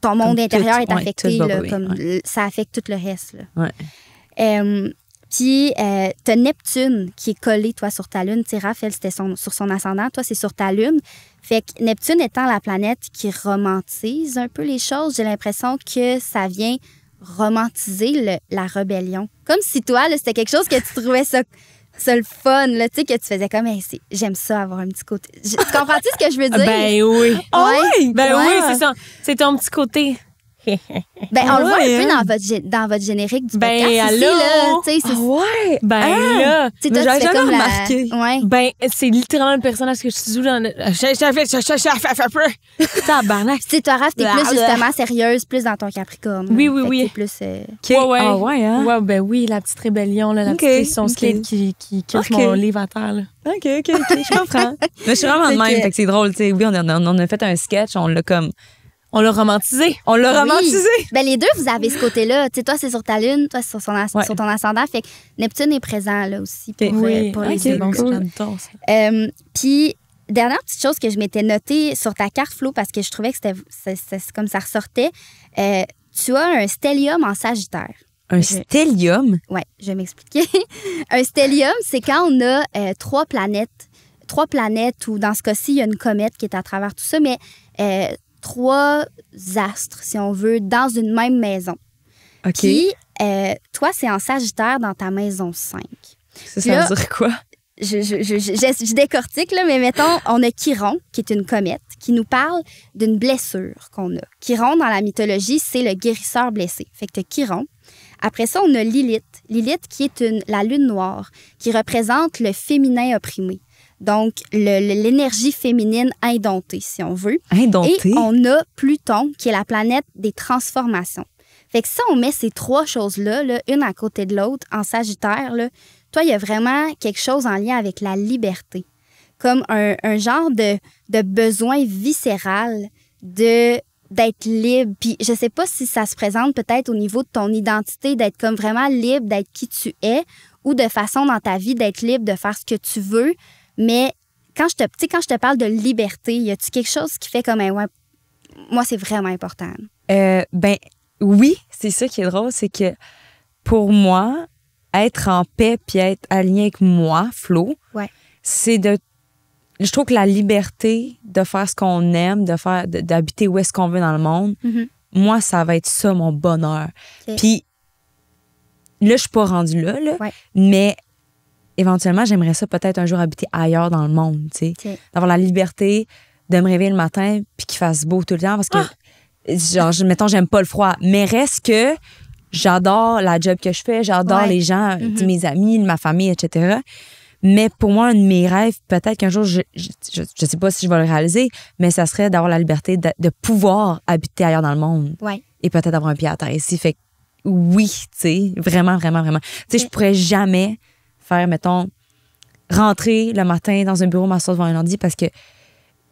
[SPEAKER 4] ton monde
[SPEAKER 2] Comme
[SPEAKER 4] intérieur
[SPEAKER 2] tout,
[SPEAKER 4] est affecté,
[SPEAKER 2] tout va
[SPEAKER 4] là,
[SPEAKER 2] pas bien,
[SPEAKER 4] comme ça affecte tout le reste. Là.
[SPEAKER 2] Ouais.
[SPEAKER 4] Puis, t'as Neptune qui est collé, toi, sur ta lune. Tu sais, Raph, elle, c'était sur son ascendant. Toi, c'est sur ta lune. Fait que Neptune étant la planète qui romantise un peu les choses, j'ai l'impression que ça vient romantiser la rébellion. Comme si toi, là, c'était quelque chose que tu trouvais ça le fun, là, tu sais, que tu faisais comme, hey, j'aime ça, avoir un petit côté. Tu comprends-tu ce que je veux dire?
[SPEAKER 3] Ben oui.
[SPEAKER 4] Ouais.
[SPEAKER 3] Ben
[SPEAKER 4] Ouais.
[SPEAKER 3] oui, c'est ça. C'est ton petit côté.
[SPEAKER 4] Ben, on le voit un
[SPEAKER 2] Ouais,
[SPEAKER 4] peu
[SPEAKER 2] hein?
[SPEAKER 4] dans votre générique du
[SPEAKER 3] Ben,
[SPEAKER 4] podcast aussi,
[SPEAKER 3] allô?
[SPEAKER 4] là. Tu sais, c'est
[SPEAKER 2] Ouais.
[SPEAKER 3] Ben
[SPEAKER 2] Ah!
[SPEAKER 3] là.
[SPEAKER 4] tu sais,
[SPEAKER 2] Mais
[SPEAKER 4] toi, tu
[SPEAKER 2] j'avais
[SPEAKER 4] fais
[SPEAKER 2] jamais
[SPEAKER 4] comme
[SPEAKER 2] remarqué.
[SPEAKER 4] Ouais.
[SPEAKER 3] Ben, c'est littéralement le personnage que je joue dans le. Tabarnak.
[SPEAKER 4] Tu sais, toi, Raph, t'es
[SPEAKER 3] Ah,
[SPEAKER 4] plus
[SPEAKER 3] ouais.
[SPEAKER 4] justement sérieuse, plus dans ton Capricorne.
[SPEAKER 3] Oui,
[SPEAKER 4] là.
[SPEAKER 3] oui,
[SPEAKER 4] Fait que
[SPEAKER 3] oui.
[SPEAKER 4] t'es plus.
[SPEAKER 2] OK.
[SPEAKER 3] Ouais.
[SPEAKER 2] Ah ouais, hein?
[SPEAKER 3] Ouais, ben oui, la petite rébellion, là, la
[SPEAKER 2] Ok,
[SPEAKER 3] petite fille son
[SPEAKER 2] ok.
[SPEAKER 3] skate qui quitte
[SPEAKER 2] Ok.
[SPEAKER 3] mon livre à terre. Là.
[SPEAKER 2] OK, je comprends. Mais je suis vraiment de
[SPEAKER 4] Fait
[SPEAKER 2] même,
[SPEAKER 4] que-
[SPEAKER 2] fait que c'est drôle. Tu sais, oui, on a fait un sketch, on l'a comme...
[SPEAKER 3] On l'a romantisé.
[SPEAKER 2] On l'a
[SPEAKER 4] Oui.
[SPEAKER 2] romantisé.
[SPEAKER 4] Ben, les deux, vous avez ce côté-là. Tu sais, toi, c'est sur ta lune, toi, c'est sur, sur ton ascendant. Fait que Neptune est présent, là, aussi, pour, pour les
[SPEAKER 2] Ok,
[SPEAKER 4] deux.
[SPEAKER 3] bon,
[SPEAKER 2] cool.
[SPEAKER 3] j'adore ça.
[SPEAKER 4] Puis, dernière petite chose que je m'étais notée sur ta carte, Flo, parce que je trouvais que c'est comme ça ressortait. Tu as un stellium en Sagittaire.
[SPEAKER 2] Un stellium?
[SPEAKER 4] Oui, je vais m'expliquer. Un stellium, c'est quand on a trois planètes, ou dans ce cas-ci, il y a une comète qui est à travers tout ça, mais 3 astres, si on veut, dans une même maison.
[SPEAKER 2] OK.
[SPEAKER 4] Puis, toi, c'est en Sagittaire dans ta maison 5.
[SPEAKER 2] Ça
[SPEAKER 4] là-
[SPEAKER 2] veut dire quoi?
[SPEAKER 4] Je décortique, là, mais mettons, on a Chiron, qui est une comète, qui nous parle d'une blessure qu'on a. Chiron, dans la mythologie, c'est le guérisseur blessé. Fait que t'as Chiron. Après ça, on a Lilith. Lilith, qui est la lune noire, qui représente le féminin opprimé. Donc, l'énergie féminine indomptée, si on veut.
[SPEAKER 2] Indompté?
[SPEAKER 4] Et on a Pluton, qui est la planète des transformations. Fait que si on met ces 3 choses-là, là, une à côté de l'autre, en Sagittaire, là, toi, il y a vraiment quelque chose en lien avec la liberté. Comme un genre de besoin viscéral d'être libre. Puis je sais pas si ça se présente peut-être au niveau de ton identité, d'être comme vraiment libre, d'être qui tu es, ou de façon dans ta vie d'être libre, de faire ce que tu veux. Mais quand je te parle de liberté, y a-tu quelque chose qui fait comme, ouais, moi, c'est vraiment important.
[SPEAKER 2] Ben oui, c'est ça qui est drôle, c'est que pour moi, être en paix puis être aligné avec moi, Flo,
[SPEAKER 4] Ouais.
[SPEAKER 2] c'est je trouve que la liberté de faire ce qu'on aime, d'habiter où est-ce qu'on veut dans le monde,
[SPEAKER 4] Mhm.
[SPEAKER 2] moi, ça va être ça, mon bonheur.
[SPEAKER 4] Ok.
[SPEAKER 2] Puis là, je suis pas rendue là,
[SPEAKER 4] Ouais.
[SPEAKER 2] mais éventuellement, j'aimerais ça peut-être un jour habiter ailleurs dans le monde, tu sais.
[SPEAKER 4] Ok.
[SPEAKER 2] D'avoir la liberté de me réveiller le matin puis qu'il fasse beau tout le temps parce que, genre, mettons, j'aime pas le froid. Mais reste que j'adore la job que je fais, j'adore
[SPEAKER 4] Ouais.
[SPEAKER 2] les gens,
[SPEAKER 4] Mhm.
[SPEAKER 2] tu sais, mes amis, ma famille, etc. Mais pour moi, un de mes rêves, peut-être qu'un jour, je sais pas si je vais le réaliser, mais ça serait d'avoir la liberté de pouvoir habiter ailleurs dans le monde
[SPEAKER 4] Ouais.
[SPEAKER 2] et peut-être avoir un pied à terre ici. Fait que oui, tu sais, vraiment, vraiment, vraiment. Tu sais, je pourrais jamais faire, mettons, rentrer le matin dans un bureau, m'asseoir devant un ordi parce que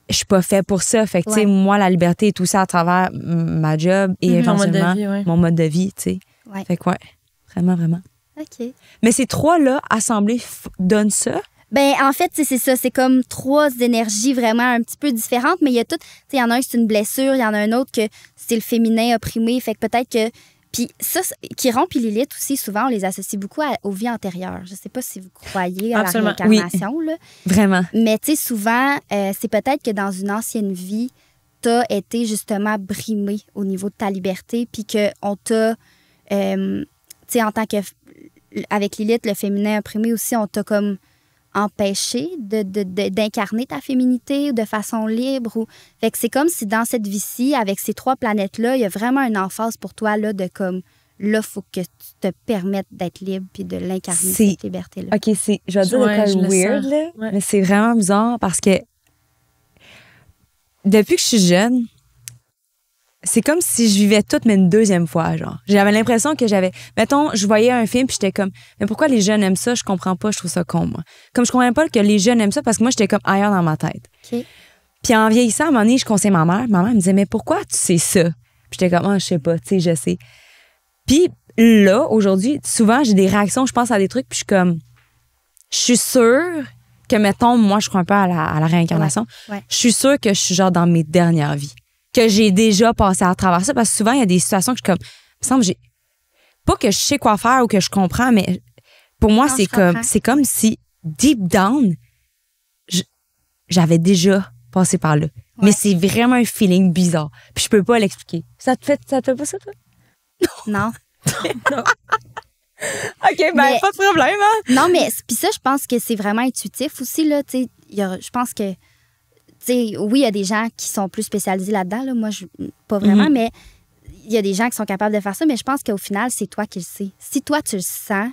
[SPEAKER 2] je suis pas fait pour ça. Fait que, tu sais,
[SPEAKER 4] Ouais.
[SPEAKER 2] moi, la liberté et tout ça à travers ma job et
[SPEAKER 3] Ton mode de
[SPEAKER 2] éventuellement
[SPEAKER 3] vie, ouais.
[SPEAKER 2] mon mode de vie, tu sais.
[SPEAKER 4] Ouais.
[SPEAKER 2] Fait que, ouais, vraiment, vraiment.
[SPEAKER 4] OK.
[SPEAKER 2] Mais ces 3-là, assemblés, donnent ça.
[SPEAKER 4] Ben en fait, tu sais, c'est ça. C'est comme 3 énergies vraiment un petit peu différentes, mais il y a tout. Tu sais, il y en a un qui c'est une blessure, il y en a un autre que c'est le féminin opprimé. Fait que peut-être que Puis ça, Chiron puis Lilith aussi, souvent, on les associe beaucoup aux vies antérieures. Je sais pas si vous croyez à
[SPEAKER 3] Absolument.
[SPEAKER 4] la réincarnation, là.
[SPEAKER 2] Vraiment.
[SPEAKER 4] Mais tu sais, souvent, c'est peut-être que dans une ancienne vie, t'as été justement brimé au niveau de ta liberté, puis qu'on t'a, tu sais, en tant que... Avec Lilith, le féminin opprimé aussi, on t'a comme empêché d'incarner ta féminité de façon libre. Fait que c'est comme si dans cette vie-ci, avec ces 3 planètes-là, il y a vraiment une emphase pour toi là, de comme, là, il faut que tu te permettes d'être libre puis de l'incarner, cette liberté-là.
[SPEAKER 2] OK, je vais dire le weird, là, mais c'est vraiment bizarre parce que depuis que je suis jeune, c'est comme si je vivais tout, mais une deuxième fois, genre. J'avais l'impression que mettons, je voyais un film, puis j'étais comme, mais pourquoi les jeunes aiment ça? Je comprends pas, je trouve ça con, moi. Comme je comprenais pas que les jeunes aiment ça, parce que moi, j'étais comme ailleurs dans ma tête.
[SPEAKER 4] Okay.
[SPEAKER 2] Puis en vieillissant, à un moment donné, je conseillais ma mère. Ma mère me disait, mais pourquoi tu sais ça? Puis j'étais comme, je sais pas, tu sais, je sais. Puis là, aujourd'hui, souvent, j'ai des réactions, je pense à des trucs, puis je suis comme, je suis sûre que, mettons, moi, je crois un peu à la réincarnation.
[SPEAKER 4] Ouais.
[SPEAKER 2] Je suis sûre que je suis genre dans mes dernières vies. Que j'ai déjà passé à travers ça, parce que souvent, il y a des situations que je suis comme, il me semble, pas que je sais quoi faire ou que je comprends, mais pour moi, c'est comme si, deep down, j'avais déjà passé par là. Ouais. Mais c'est vraiment un feeling bizarre. Puis je peux pas l'expliquer. Ça te fait pas ça, toi?
[SPEAKER 4] Non.
[SPEAKER 2] Non. OK, mais, pas de problème, hein?
[SPEAKER 4] Non, mais puis ça, je pense que c'est vraiment intuitif aussi, là, tu sais. Je pense que oui, il y a des gens qui sont plus spécialisés là-dedans. Là. Moi, pas vraiment, mais il y a des gens qui sont capables de faire ça. Mais je pense qu'au final, c'est toi qui le sais. Si toi, tu le sens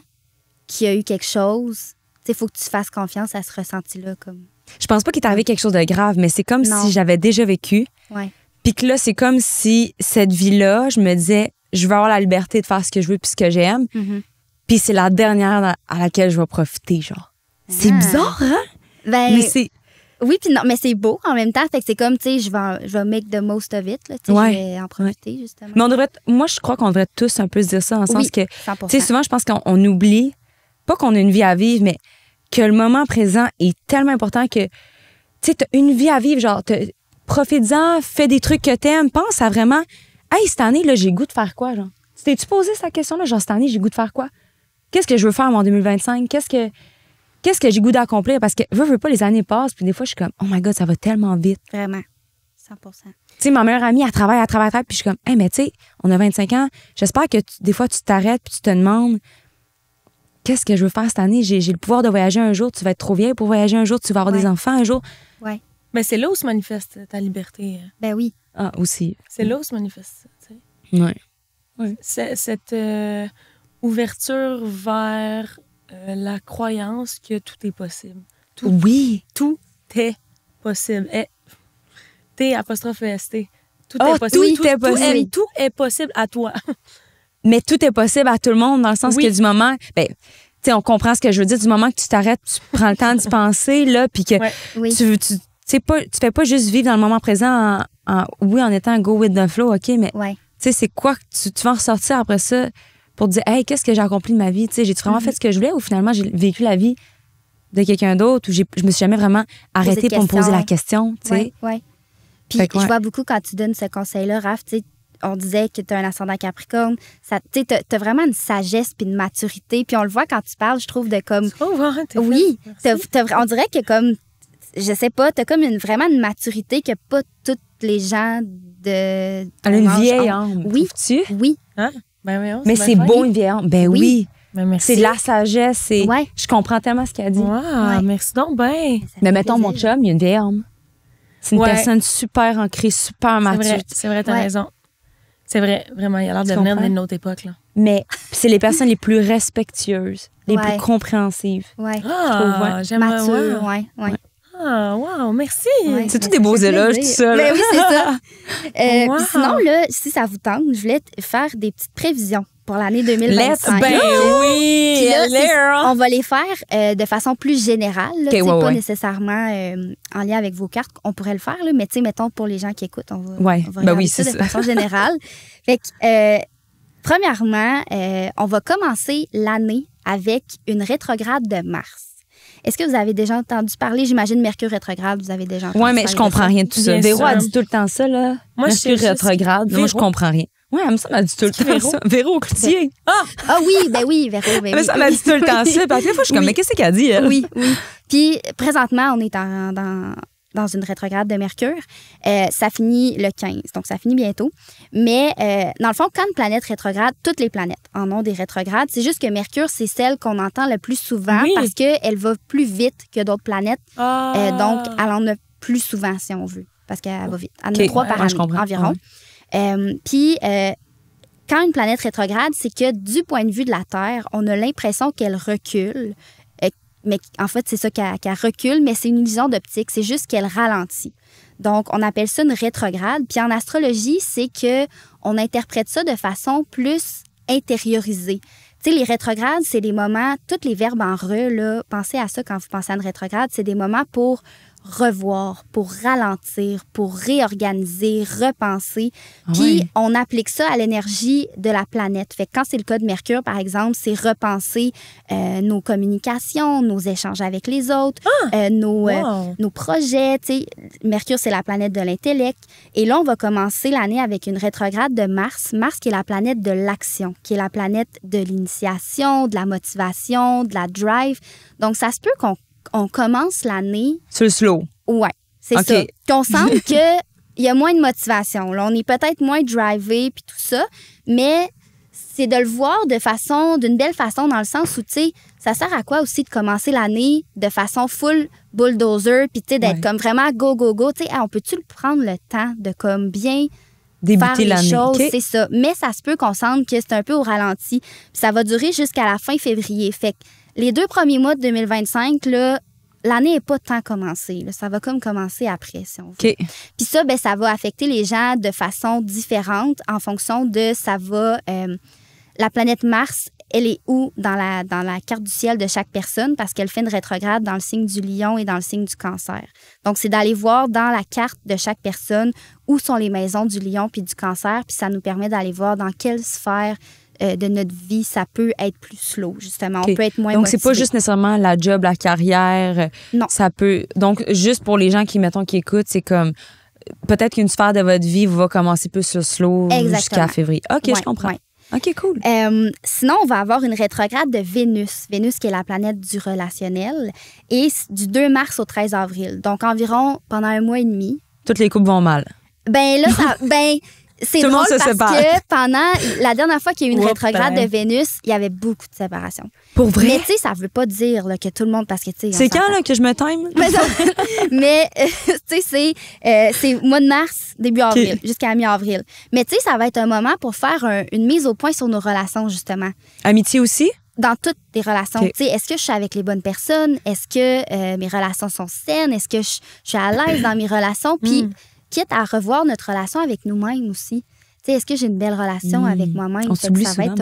[SPEAKER 4] qu'il y a eu quelque chose, il faut que tu fasses confiance à ce ressenti-là. Comme...
[SPEAKER 2] Je pense pas qu'il t'est arrivé quelque chose de grave, mais c'est comme si j'avais déjà vécu.
[SPEAKER 4] Ouais.
[SPEAKER 2] Puis que là, c'est comme si cette vie-là, je me disais, je veux avoir la liberté de faire ce que je veux puis ce que j'aime. Mm-hmm. Puis c'est la dernière à laquelle je vais profiter, genre. C'est bizarre, hein?
[SPEAKER 4] Ben,
[SPEAKER 2] mais c'est...
[SPEAKER 4] Oui, puis non, mais c'est beau en même temps. Fait que c'est comme, tu sais, je vais make the most of it. Là, je vais en profiter, justement.
[SPEAKER 2] Mais moi, je crois qu'on devrait tous un peu se dire ça, dans le sens que,
[SPEAKER 4] 100%.
[SPEAKER 2] tu sais, souvent, je pense qu'on oublie, pas qu'on a une vie à vivre, mais que le moment présent est tellement important que, tu sais, t'as une vie à vivre, genre, profite-en, fais des trucs que t'aimes, pense à vraiment, hey, cette année, là, j'ai le goût de faire quoi, genre? T'es-tu posé cette question-là, genre, cette année, j'ai le goût de faire quoi? Qu'est-ce que je veux faire en 2025? Qu'est-ce que j'ai goût d'accomplir? Parce que, veux pas, les années passent, puis des fois, je suis comme, oh my God, ça va tellement vite.
[SPEAKER 4] Vraiment. 100%.
[SPEAKER 2] Tu sais, ma meilleure amie, elle travaille, puis je suis comme, hey, mais tu sais, on a 25 ans, j'espère que des fois, tu t'arrêtes, puis tu te demandes, qu'est-ce que je veux faire cette année? J'ai le pouvoir de voyager un jour, tu vas être trop vieille pour voyager un jour, tu vas avoir des enfants un jour.
[SPEAKER 4] Oui.
[SPEAKER 3] Mais c'est là où se manifeste ta liberté.
[SPEAKER 4] Ben oui.
[SPEAKER 2] Ah, aussi.
[SPEAKER 3] C'est là où se manifeste, tu sais.
[SPEAKER 2] Oui. Ouais.
[SPEAKER 3] Cette ouverture vers la croyance que tout est possible.
[SPEAKER 2] Oui.
[SPEAKER 3] Tout est possible. T''ST. Tout est possible.
[SPEAKER 2] Tout est possible.
[SPEAKER 3] Tout est possible à toi.
[SPEAKER 2] Mais tout est possible à tout le monde, dans le sens que du moment... Ben, tu sais, on comprend ce que je veux dire. Du moment que tu t'arrêtes, tu prends le temps d'y penser, là, puis que tu fais pas juste vivre dans le moment présent en étant go with the flow, OK, mais tu sais, c'est quoi que tu vas en ressortir après ça pour te dire, hey, qu'est-ce que j'ai accompli de ma vie? Tu sais, j'ai-tu vraiment fait ce que je voulais ou finalement j'ai vécu la vie de quelqu'un d'autre ou je me suis jamais vraiment arrêtée pour me poser la question, tu sais?
[SPEAKER 4] Oui. Puis je vois beaucoup quand tu donnes ce conseil-là, Raph, tu sais, on disait que tu as un ascendant Capricorne. Tu as vraiment une sagesse puis une maturité. Puis on le voit quand tu parles, je trouve, de comme... Oui, on dirait que comme... Je sais pas, tu as comme vraiment une maturité que pas toutes les gens de...
[SPEAKER 2] Elle a une vieille âme,
[SPEAKER 4] oui.
[SPEAKER 2] trouves-tu?
[SPEAKER 4] Oui.
[SPEAKER 3] Hein? Ben oui,
[SPEAKER 2] mais c'est beau, une vieille âme. Ben oui.
[SPEAKER 3] Ben merci.
[SPEAKER 2] C'est de la sagesse. Je comprends tellement ce qu'elle dit.
[SPEAKER 3] Wow, merci donc ben.
[SPEAKER 2] Mais mettons, mon chum, il a une vieille âme. C'est une personne super ancrée, super mature.
[SPEAKER 3] C'est vrai, t'as raison. C'est vrai, vraiment, il a l'air de venir d'une autre époque. Là.
[SPEAKER 2] Mais c'est les personnes les plus respectueuses, les plus compréhensives.
[SPEAKER 4] Oui.
[SPEAKER 3] J'aimerais.
[SPEAKER 4] Mature, oui.
[SPEAKER 3] Ah, wow, merci.
[SPEAKER 4] Ouais,
[SPEAKER 2] c'est tous des beaux éloges, tout ça.
[SPEAKER 4] Ben oui, c'est ça. Puis sinon, là, si ça vous tente, je voulais faire des petites prévisions pour l'année 2025.
[SPEAKER 2] Ben oui!
[SPEAKER 4] Là, on va les faire de façon plus générale. Là, pas nécessairement en lien avec vos cartes. On pourrait le faire, là, mais mettons, pour les gens qui écoutent, on va regarder ça de façon générale. Fait que, premièrement, on va commencer l'année avec une rétrograde de Mars. Est-ce que vous avez déjà entendu parler? J'imagine Mercure rétrograde, vous avez déjà entendu parler.
[SPEAKER 2] Oui, mais je comprends rien de tout ça. Véro a dit tout le temps ça, là. Moi, Mercure rétrograde, moi, je comprends rien. Ouais, mais ça m'a dit tout le temps ça. Véro Cloutier.
[SPEAKER 4] Ah oui, ben oui, Véro. Ben
[SPEAKER 2] mais
[SPEAKER 4] oui.
[SPEAKER 2] ça m'a dit tout le temps ça. Puis à chaque fois, je suis comme, mais qu'est-ce qu'elle dit, elle?
[SPEAKER 4] Oui. Puis présentement, on est dans une rétrograde de Mercure. Ça finit le 15, donc ça finit bientôt. Mais dans le fond, quand une planète rétrograde, toutes les planètes en ont des rétrogrades. C'est juste que Mercure, c'est celle qu'on entend le plus souvent parce qu'elle va plus vite que d'autres planètes. Donc, elle en a plus souvent, si on veut, parce qu'elle va vite. Elle en a 3 par année environ. Puis, quand une planète rétrograde, c'est que du point de vue de la Terre, on a l'impression qu'elle recule. Mais en fait, c'est ça qu'elle recule, mais c'est une illusion d'optique. C'est juste qu'elle ralentit. Donc, on appelle ça une rétrograde. Puis en astrologie, c'est qu'on interprète ça de façon plus intériorisée. Tu sais, les rétrogrades, c'est des moments, tous les verbes en là, pensez à ça quand vous pensez à une rétrograde, c'est des moments pour revoir, pour ralentir, pour réorganiser, repenser. Puis, on applique ça à l'énergie de la planète. Fait que quand c'est le cas de Mercure, par exemple, c'est repenser nos communications, nos échanges avec les autres, nos projets. Tu sais, Mercure, c'est la planète de l'intellect. Et là, on va commencer l'année avec une rétrograde de Mars. Mars, qui est la planète de l'action, qui est la planète de l'initiation, de la motivation, de la drive. Donc, ça se peut qu'on commence l'année...
[SPEAKER 2] Sur le slow.
[SPEAKER 4] Ouais, c'est ça. Qu'on sente qu'il y a moins de motivation. Là, on est peut-être moins drivé puis tout ça, mais c'est de le voir d'une belle façon dans le sens où, tu sais, ça sert à quoi aussi de commencer l'année de façon full bulldozer puis, tu sais, d'être comme vraiment go, go, go. Tu sais, on peut-tu prendre le temps de comme bien...
[SPEAKER 2] débuter l'année.
[SPEAKER 4] Choses, c'est ça. Mais ça se peut qu'on sente que c'est un peu au ralenti. Puis ça va durer jusqu'à la fin février. Fait que les 2 premiers mois de 2025, là, l'année n'est pas tant commencée. Là. Ça va comme commencer après, si on veut. Puis ça, ben, ça va affecter les gens de façon différente en fonction de la planète Mars, elle est où dans la carte du ciel de chaque personne parce qu'elle fait une rétrograde dans le signe du Lion et dans le signe du Cancer. Donc, c'est d'aller voir dans la carte de chaque personne où sont les maisons du Lion puis du Cancer, puis ça nous permet d'aller voir dans quelle sphère de notre vie ça peut être plus slow, justement. On peut être moins
[SPEAKER 2] Donc,
[SPEAKER 4] motivé.
[SPEAKER 2] c'est pas juste nécessairement la job, la carrière.
[SPEAKER 4] Non.
[SPEAKER 2] Ça peut... Donc, juste pour les gens qui écoutent, c'est comme... Peut-être qu'une sphère de votre vie va commencer plus sur slow jusqu'à février. OK, je comprends. Ouais. OK, cool.
[SPEAKER 4] Sinon, on va avoir une rétrograde de Vénus. Vénus, qui est la planète du relationnel, et du 2 mars au 13 avril. Donc, environ pendant 1 mois et demi.
[SPEAKER 2] Toutes les couples vont mal.
[SPEAKER 4] Ben là, c'est
[SPEAKER 2] tout
[SPEAKER 4] drôle
[SPEAKER 2] le monde se
[SPEAKER 4] parce
[SPEAKER 2] sépare.
[SPEAKER 4] Que pendant la dernière fois qu'il y a eu une rétrograde de Vénus, il y avait beaucoup de séparations.
[SPEAKER 2] Pour vrai?
[SPEAKER 4] Mais tu sais, ça veut pas dire là, que tout le monde... parce que tu sais,
[SPEAKER 2] c'est quand là, que je me time?
[SPEAKER 4] Mais tu sais, c'est mois de mars, début avril, jusqu'à mi-avril. Mais tu sais, ça va être un moment pour faire une mise au point sur nos relations, justement.
[SPEAKER 2] Amitié aussi?
[SPEAKER 4] Dans toutes les relations. Tu sais, est-ce que je suis avec les bonnes personnes? Est-ce que mes relations sont saines? Est-ce que je suis à l'aise dans mes relations? Puis... quitte à revoir notre relation avec nous-mêmes aussi. Tu sais, est-ce que j'ai une belle relation avec moi-même?
[SPEAKER 2] On s'oublie
[SPEAKER 4] ça va
[SPEAKER 2] souvent,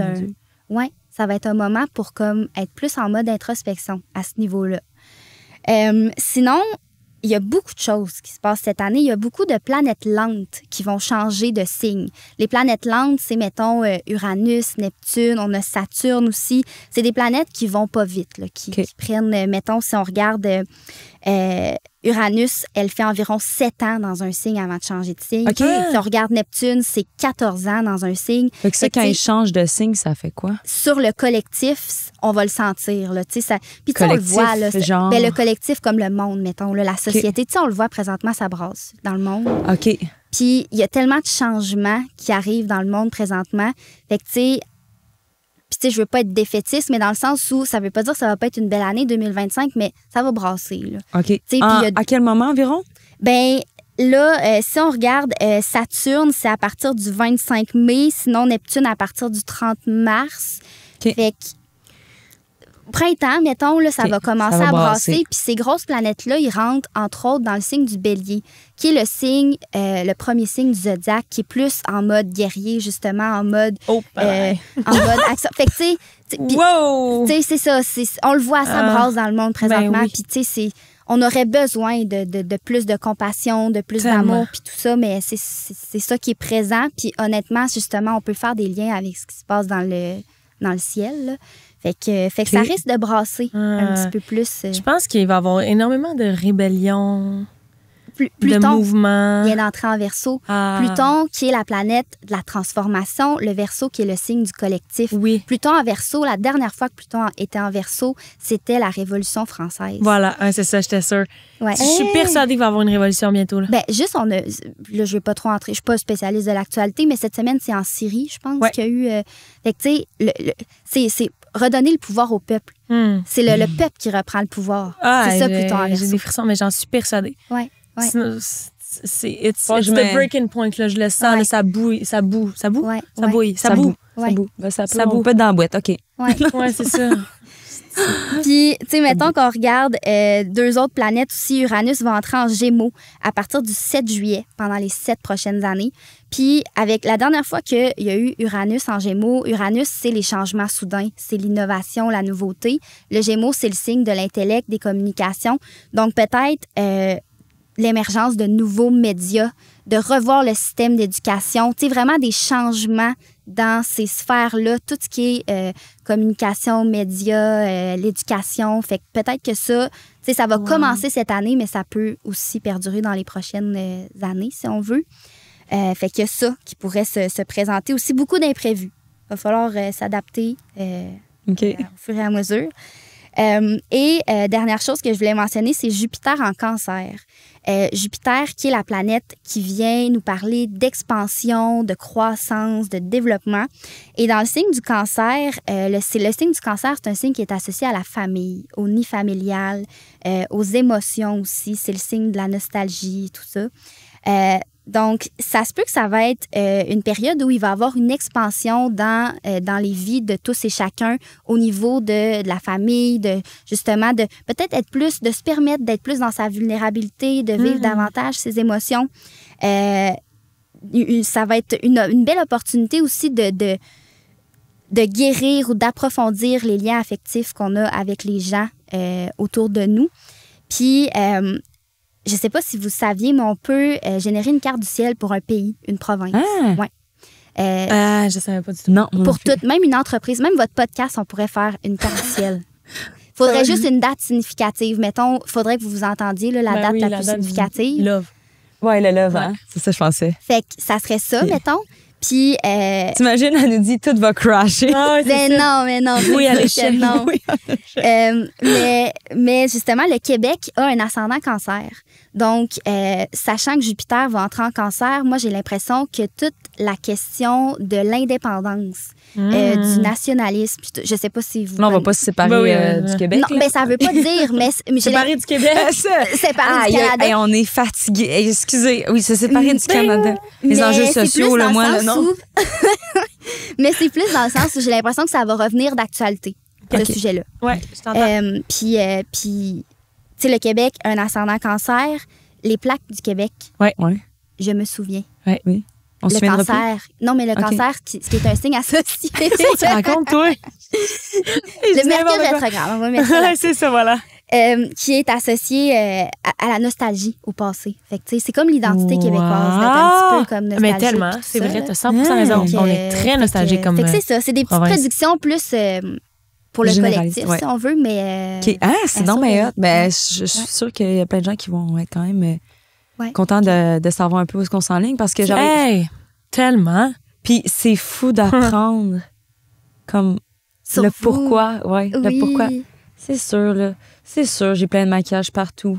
[SPEAKER 4] être ça va être un moment pour comme être plus en mode introspection à ce niveau-là. Sinon, il y a beaucoup de choses qui se passent cette année. Il y a beaucoup de planètes lentes qui vont changer de signe. Les planètes lentes, c'est, mettons, Uranus, Neptune, on a Saturne aussi. C'est des planètes qui vont pas vite, là, qui prennent, mettons, si on regarde Uranus, elle fait environ 7 ans dans un signe avant de changer de signe. Si on regarde Neptune, c'est 14 ans dans un signe.
[SPEAKER 2] Fait que ça, quand il change de signe, ça fait quoi?
[SPEAKER 4] Sur le collectif, on va le sentir. Là, puis on le voit. Là,
[SPEAKER 2] genre...
[SPEAKER 4] le collectif comme le monde, mettons, là, la société. On le voit présentement, ça brasse dans le monde.
[SPEAKER 2] OK.
[SPEAKER 4] Puis il y a tellement de changements qui arrivent dans le monde présentement. Fait que, tu sais, je veux pas être défaitiste, mais dans le sens où ça veut pas dire que ça va pas être une belle année 2025, mais ça va brasser. Là.
[SPEAKER 2] OK. À quel moment environ?
[SPEAKER 4] Ben là, si on regarde Saturne, c'est à partir du 25 mai, sinon Neptune à partir du 30 mars. Fait que printemps, mettons, là, ça va commencer à brasser. Puis ces grosses planètes-là, ils rentrent, entre autres, dans le signe du Bélier, qui est le signe, le premier signe du zodiaque, qui est plus en mode guerrier, justement, en mode... en mode action. Fait que, tu sais, c'est ça. On le voit, ça brasse dans le monde présentement. Puis, tu sais, on aurait besoin de plus de compassion, de plus d'amour, puis tout ça, mais c'est ça qui est présent. Puis, honnêtement, justement, on peut faire des liens avec ce qui se passe dans le ciel, là. Fait que ça risque de brasser un petit peu plus.
[SPEAKER 3] Je pense qu'il va y avoir énormément de rébellion.
[SPEAKER 4] Pluton
[SPEAKER 3] mouvement.
[SPEAKER 4] vient d'entrer en Verseau. Pluton, qui est la planète de la transformation. Le Verseau, qui est le signe du collectif.
[SPEAKER 3] Oui.
[SPEAKER 4] Pluton en Verseau, la dernière fois que Pluton était en Verseau, c'était la Révolution française.
[SPEAKER 3] Voilà, c'est ça, j'étais sûre.
[SPEAKER 4] Ouais.
[SPEAKER 3] Je suis persuadée qu'il va y avoir une révolution bientôt. Là.
[SPEAKER 4] Ben, juste, là, je vais pas trop entrer. Je suis pas spécialiste de l'actualité, mais cette semaine, c'est en Syrie, je pense, qu'il y a eu. Fait que, tu sais, c'est redonner le pouvoir au peuple. C'est le peuple qui reprend le pouvoir. C'est ça, Pluton en Verseau.
[SPEAKER 3] J'ai des frissons, mais j'en suis persuadée.
[SPEAKER 4] Ouais.
[SPEAKER 3] It's the breaking point, là. Je le sens, là, ça bouille. Ça boue. Ça boue?
[SPEAKER 4] Ouais.
[SPEAKER 3] Ça bouille. Ça boue.
[SPEAKER 4] Ouais.
[SPEAKER 2] Ça boue. On peut être dans la boîte, OK.
[SPEAKER 3] Ouais, c'est ça.
[SPEAKER 4] Puis, tu sais, mettons qu'on regarde 2 autres planètes aussi. Uranus va entrer en Gémeaux à partir du 7 juillet, pendant les 7 prochaines années. Puis, avec la dernière fois qu'il y a eu Uranus en Gémeaux, Uranus, c'est les changements soudains, c'est l'innovation, la nouveauté. Le Gémeaux, c'est le signe de l'intellect, des communications. Donc, peut-être l'émergence de nouveaux médias, de revoir le système d'éducation, tu sais, vraiment des changements dans ces sphères-là, tout ce qui est communication, médias, l'éducation. Fait que peut-être que ça, tu sais, ça va commencer cette année, mais ça peut aussi perdurer dans les prochaines années, si on veut. Fait que ça qui pourrait se présenter. Aussi, beaucoup d'imprévus. Il va falloir s'adapter au fur et à mesure. Dernière chose que je voulais mentionner, c'est Jupiter en Cancer. Jupiter, qui est la planète qui vient nous parler d'expansion, de croissance, de développement. Et dans le signe du Cancer, le signe du Cancer, c'est un signe qui est associé à la famille, au nid familial, aux émotions aussi. C'est le signe de la nostalgie, tout ça. Donc, ça se peut que ça va être une période où il va y avoir une expansion dans les vies de tous et chacun au niveau de la famille, justement, de peut-être être plus, de se permettre d'être plus dans sa vulnérabilité, de vivre davantage ses émotions. Ça va être une belle opportunité aussi de guérir ou d'approfondir les liens affectifs qu'on a avec les gens autour de nous. Puis, je ne sais pas si vous saviez, mais on peut générer une carte du ciel pour un pays, une province. Ouais.
[SPEAKER 3] Je ne savais pas du tout.
[SPEAKER 2] Non.
[SPEAKER 4] Pour toute, même une entreprise, même votre podcast, on pourrait faire une carte du ciel. Il faudrait juste une date significative. Mettons, il faudrait que vous vous entendiez la date la plus significative.
[SPEAKER 3] Love.
[SPEAKER 2] Ouais, le love, hein? C'est ça, je pensais.
[SPEAKER 4] Fait que ça serait ça, mettons. Puis.
[SPEAKER 2] T'imagines, elle nous dit tout va crasher.
[SPEAKER 4] Mais non.
[SPEAKER 3] Oui, à l'échelle.
[SPEAKER 4] Non. Mais justement, le Québec a un ascendant Cancer. Donc, sachant que Jupiter va entrer en Cancer, moi, j'ai l'impression que toute la question de l'indépendance, du nationalisme, je sais pas si vous...
[SPEAKER 2] Non, on va pas se séparer du Québec.
[SPEAKER 4] Non, mais ça veut pas dire... mais
[SPEAKER 3] séparer du Québec.
[SPEAKER 4] Séparer du Canada.
[SPEAKER 2] On est fatigués. Excusez. Oui, se séparer du Canada. Les enjeux sociaux, le moins, le non.
[SPEAKER 4] Mais c'est plus dans le sens où j'ai l'impression que ça va revenir d'actualité, ce sujet-là.
[SPEAKER 3] Oui, je t'entends.
[SPEAKER 4] Puis tu sais, le Québec a un ascendant Cancer. Les plaques du Québec, je me souviens.
[SPEAKER 2] Oui. On
[SPEAKER 4] le
[SPEAKER 2] se souviendra
[SPEAKER 4] cancer.
[SPEAKER 2] plus?
[SPEAKER 4] Non, mais le cancer, qui est un signe associé.
[SPEAKER 3] Tu racontes, toi?
[SPEAKER 4] Le mercure rétrograde. On va mettre ça.
[SPEAKER 3] C'est ça, voilà.
[SPEAKER 4] Qui est associé à la nostalgie au passé. Fait que, tu sais, c'est comme l'identité québécoise. Un petit peu comme nostalgie.
[SPEAKER 3] Mais tellement, c'est vrai, t'as 100% raison. On est très nostalgique comme.
[SPEAKER 4] Fait que c'est ça. C'est des petites prédictions plus pour le collectif, si on veut, mais...
[SPEAKER 2] c'est donc bien hot. Ben, je suis sûre qu'il y a plein de gens qui vont être quand même contents de savoir un peu où est-ce qu'on s'enligne parce que
[SPEAKER 3] tellement.
[SPEAKER 2] Puis c'est fou d'apprendre comme
[SPEAKER 4] sur
[SPEAKER 2] le
[SPEAKER 4] vous.
[SPEAKER 2] Pourquoi. Le pourquoi. C'est sûr, là. C'est sûr, j'ai plein de maquillage partout.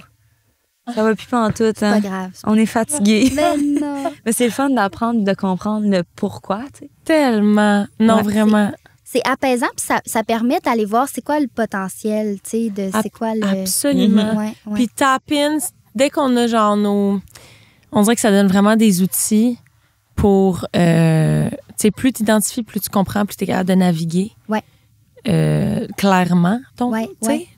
[SPEAKER 2] Ça va plus pantoute, hein.
[SPEAKER 4] C'est pas grave.
[SPEAKER 2] On est fatigués.
[SPEAKER 4] Mais non.
[SPEAKER 2] Mais c'est le fun d'apprendre, de comprendre le pourquoi, tu sais.
[SPEAKER 3] Tellement. Non, vraiment.
[SPEAKER 4] C'est apaisant, puis ça permet d'aller voir c'est quoi le potentiel, tu sais, c'est quoi le...
[SPEAKER 3] Absolument. Puis tap-in, dès qu'on a genre on dirait que ça donne vraiment des outils pour, tu sais, plus tu identifies, plus tu comprends, plus tu es capable de naviguer.
[SPEAKER 4] Ouais.
[SPEAKER 3] Clairement. Donc,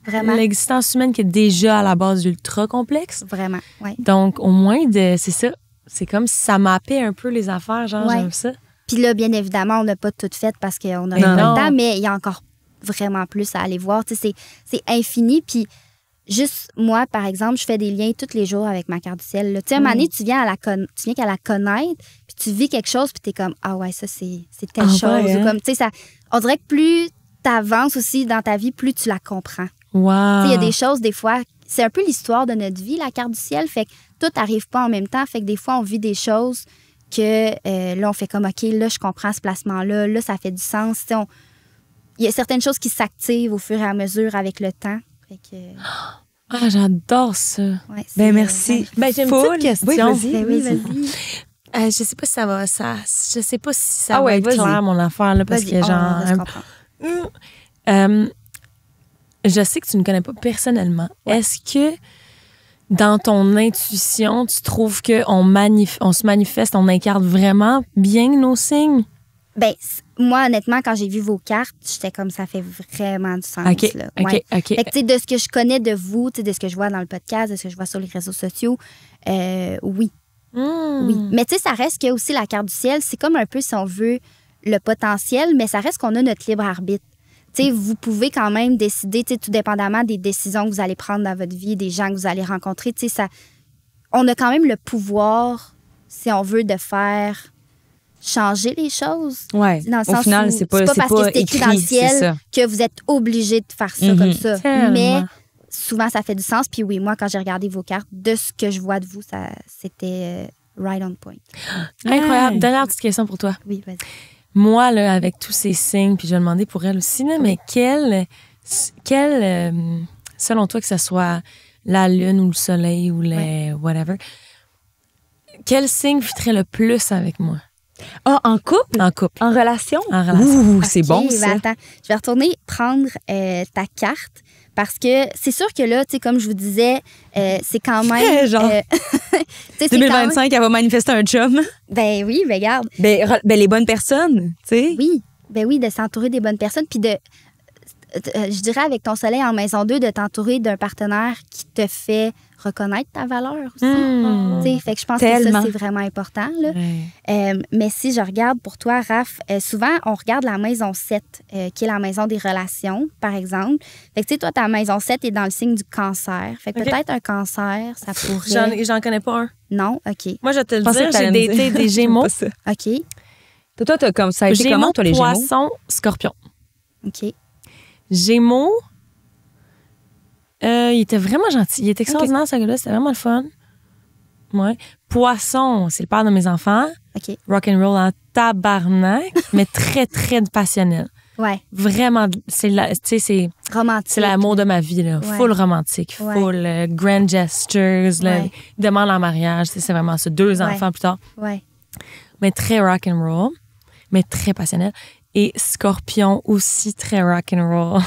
[SPEAKER 4] vraiment.
[SPEAKER 3] L'existence humaine qui est déjà à la base ultra complexe.
[SPEAKER 4] Vraiment, oui.
[SPEAKER 3] Donc, au moins, c'est ça. C'est comme si ça mappait un peu les affaires, genre, j'aime ça.
[SPEAKER 4] Puis là, bien évidemment, on n'a pas tout fait parce qu'on a pas le temps, mais il y a encore vraiment plus à aller voir. Tu sais, c'est infini. Puis juste moi, par exemple, je fais des liens tous les jours avec ma carte du ciel. Tu sais, à un moment donné, tu viens qu'à la connaître, puis tu vis quelque chose, puis tu es comme, ah ouais, ça, c'est telle chose.
[SPEAKER 2] Ouais,
[SPEAKER 4] ou comme, tu sais, on dirait que plus tu avances aussi dans ta vie, plus tu la comprends.
[SPEAKER 3] Wow.
[SPEAKER 4] Tu sais, il y a des choses, des fois, c'est un peu l'histoire de notre vie, la carte du ciel. Fait que tout n'arrive pas en même temps. Fait que des fois, on vit des choses que là, on fait comme, OK, là, je comprends ce placement-là. Là, ça fait du sens. Il y a certaines choses qui s'activent au fur et à mesure avec le temps. Fait que,
[SPEAKER 3] Ah, j'adore ça.
[SPEAKER 4] ouais,
[SPEAKER 2] Ben, merci.
[SPEAKER 3] Ben, j'ai une
[SPEAKER 2] Full.
[SPEAKER 3] petite question.
[SPEAKER 2] Oui, vas-y.
[SPEAKER 4] Ben oui, vas-y.
[SPEAKER 3] Je sais pas si ça va, je sais pas si ça
[SPEAKER 2] Ah
[SPEAKER 3] va
[SPEAKER 2] ouais,
[SPEAKER 3] être
[SPEAKER 2] vas-y.
[SPEAKER 3] clair, mon affaire, là, parce
[SPEAKER 4] Vas-y,
[SPEAKER 3] que
[SPEAKER 4] on
[SPEAKER 3] genre.
[SPEAKER 4] va se comprendre.
[SPEAKER 3] Je sais que tu ne connais pas personnellement. Est-ce que dans ton intuition, tu trouves qu'on se manifeste, on incarne vraiment bien nos signes?
[SPEAKER 4] Ben, moi, honnêtement, quand j'ai vu vos cartes, j'étais comme, ça fait vraiment du sens.
[SPEAKER 3] OK,
[SPEAKER 4] Là.
[SPEAKER 3] OK,
[SPEAKER 4] Ouais.
[SPEAKER 3] OK.
[SPEAKER 4] Fait que, tu sais, de ce que je connais de vous, tu sais, de ce que je vois dans le podcast, de ce que je vois sur les réseaux sociaux, oui. Oui. Mais tu sais, ça reste que aussi la carte du ciel, c'est comme un peu, si on veut, le potentiel, mais ça reste qu'on a notre libre arbitre. Tu sais, vous pouvez quand même décider, tu sais, tout dépendamment des décisions que vous allez prendre dans votre vie, des gens que vous allez rencontrer, tu sais, on a quand même le pouvoir, si on veut, de faire changer les choses.
[SPEAKER 2] Ouais.
[SPEAKER 4] Dans le
[SPEAKER 2] Au
[SPEAKER 4] sens
[SPEAKER 2] final,
[SPEAKER 4] où
[SPEAKER 2] c'est pas
[SPEAKER 4] parce que c'est écrit dans le
[SPEAKER 2] c'est ça.
[SPEAKER 4] ciel que vous êtes obligé de faire ça comme ça.
[SPEAKER 3] Tellement.
[SPEAKER 4] Mais souvent, ça fait du sens. Puis oui, moi, quand j'ai regardé vos cartes, de ce que je vois de vous, c'était right on point.
[SPEAKER 3] Incroyable. Dernière petite question pour toi.
[SPEAKER 4] Oui, vas-y.
[SPEAKER 3] Moi, là, avec tous ces signes, puis je vais demander pour elle aussi, là, mais quel selon toi, que ce soit la lune ou le soleil ou les whatever, quel signe fitterait le plus avec moi?
[SPEAKER 2] Ah, en couple?
[SPEAKER 3] En couple.
[SPEAKER 2] En relation?
[SPEAKER 3] En relation.
[SPEAKER 2] Ouh, c'est
[SPEAKER 4] OK,
[SPEAKER 2] bon,
[SPEAKER 4] ben
[SPEAKER 2] ça.
[SPEAKER 4] attends, je vais retourner prendre ta carte parce que c'est sûr que là, tu sais, comme je vous disais, c'est quand même...
[SPEAKER 2] Genre,
[SPEAKER 4] tu sais, c'est quand même-
[SPEAKER 2] 2025, elle va manifester un chum.
[SPEAKER 4] Ben oui, ben regarde.
[SPEAKER 2] Ben, les bonnes personnes, tu sais.
[SPEAKER 4] Oui, ben oui, de s'entourer des bonnes personnes. Puis je dirais avec ton soleil en maison 2, de t'entourer d'un partenaire qui te fait reconnaître ta valeur aussi. Tu sais, fait que je pense que
[SPEAKER 2] Tellement.
[SPEAKER 4] ça, c'est vraiment important. Là.
[SPEAKER 3] Ouais.
[SPEAKER 4] Mais si je regarde pour toi, Raph, souvent, on regarde la maison 7, qui est la maison des relations, par exemple. Fait que tu sais, toi, ta maison 7 est dans le signe du cancer. Fait que
[SPEAKER 3] OK.
[SPEAKER 4] peut-être un cancer, ça pourrait...
[SPEAKER 3] J'en connais pas un.
[SPEAKER 4] Non? OK.
[SPEAKER 3] Moi, je vais te le
[SPEAKER 2] Je pensais
[SPEAKER 3] dire,
[SPEAKER 2] que t'allais
[SPEAKER 3] j'ai
[SPEAKER 2] me dire.
[SPEAKER 3] daté des Gémeaux.
[SPEAKER 2] Pas ça.
[SPEAKER 4] OK.
[SPEAKER 2] Toi, t'as comme ça a été
[SPEAKER 3] Gémeaux,
[SPEAKER 2] comment, toi, les Gémeaux?
[SPEAKER 3] Poisson, Scorpion.
[SPEAKER 4] OK.
[SPEAKER 3] Gémeaux, il était vraiment gentil. Il était extraordinaire, ce gars-là. C'était vraiment le fun. Ouais. Poisson, c'est le père de mes enfants.
[SPEAKER 4] OK.
[SPEAKER 3] Rock'n'roll en tabarnak, mais très, très passionnel.
[SPEAKER 4] Ouais.
[SPEAKER 3] Vraiment, c'est
[SPEAKER 4] Romantique.
[SPEAKER 3] c'est l'amour de ma vie, là.
[SPEAKER 4] Ouais.
[SPEAKER 3] Full romantique,
[SPEAKER 4] Ouais.
[SPEAKER 3] full grand gestures, là,
[SPEAKER 4] Ouais.
[SPEAKER 3] demande en mariage, c'est vraiment ça. 2
[SPEAKER 4] Ouais.
[SPEAKER 3] enfants plus tard.
[SPEAKER 4] Ouais.
[SPEAKER 3] Mais très rock'n'roll, mais très passionnel. Et Scorpion aussi très rock'n'roll.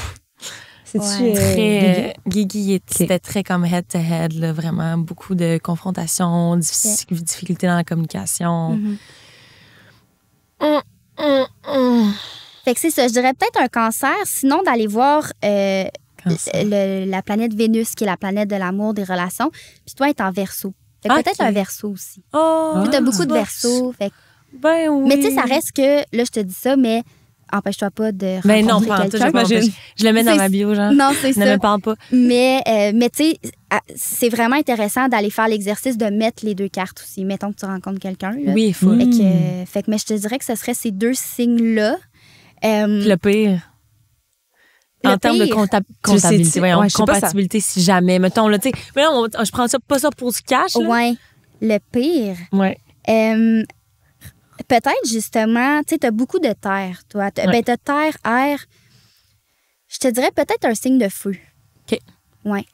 [SPEAKER 2] C'est-tu
[SPEAKER 4] Ouais.
[SPEAKER 3] Très Guigui, c'était très comme head-to-head, là, vraiment. Beaucoup de confrontations, difficultés dans la communication.
[SPEAKER 4] Fait que c'est ça. Je dirais peut-être un cancer, sinon d'aller voir
[SPEAKER 3] Cancer.
[SPEAKER 4] la planète Vénus, qui est la planète de l'amour, des relations. Puis toi, être en Verseau. Fait que
[SPEAKER 3] Ok.
[SPEAKER 4] peut-être un Verseau aussi.
[SPEAKER 3] Oh,
[SPEAKER 4] Tu as beaucoup de Verseaux. Fait que-
[SPEAKER 3] Ben oui.
[SPEAKER 4] Mais tu sais, ça reste que, là, je te dis ça, mais empêche-toi pas de
[SPEAKER 3] Ben non,
[SPEAKER 4] rencontrer
[SPEAKER 3] pas en tout,
[SPEAKER 4] quelqu'un.
[SPEAKER 3] je le mets dans
[SPEAKER 4] C'est-
[SPEAKER 3] ma bio, genre.
[SPEAKER 4] Non, c'est
[SPEAKER 3] Ne
[SPEAKER 4] ça.
[SPEAKER 3] me parle pas.
[SPEAKER 4] Mais tu sais, c'est vraiment intéressant d'aller faire l'exercice de mettre les 2 cartes aussi. Mettons que tu rencontres quelqu'un. Là.
[SPEAKER 3] Oui, il faut.
[SPEAKER 4] Fait que, mais je te dirais que ce serait ces 2 signes-là.
[SPEAKER 3] Le pire.
[SPEAKER 4] Le
[SPEAKER 3] En termes de
[SPEAKER 4] pire.
[SPEAKER 3] comptabilité,
[SPEAKER 2] sais-tu?
[SPEAKER 3] voyons,
[SPEAKER 2] Ouais, je sais pas ça.
[SPEAKER 3] compatibilité, si jamais, mettons, là, tu sais, mais non, je prends ça, pas ça pour du cash, là.
[SPEAKER 4] Ouais. Le pire.
[SPEAKER 3] Ouais.
[SPEAKER 4] Peut-être justement, tu sais, t'as beaucoup de terre, toi.
[SPEAKER 3] Ouais.
[SPEAKER 4] Ben, t'as terre, air. Je te dirais peut-être un signe de feu.
[SPEAKER 3] OK.
[SPEAKER 4] Ouais.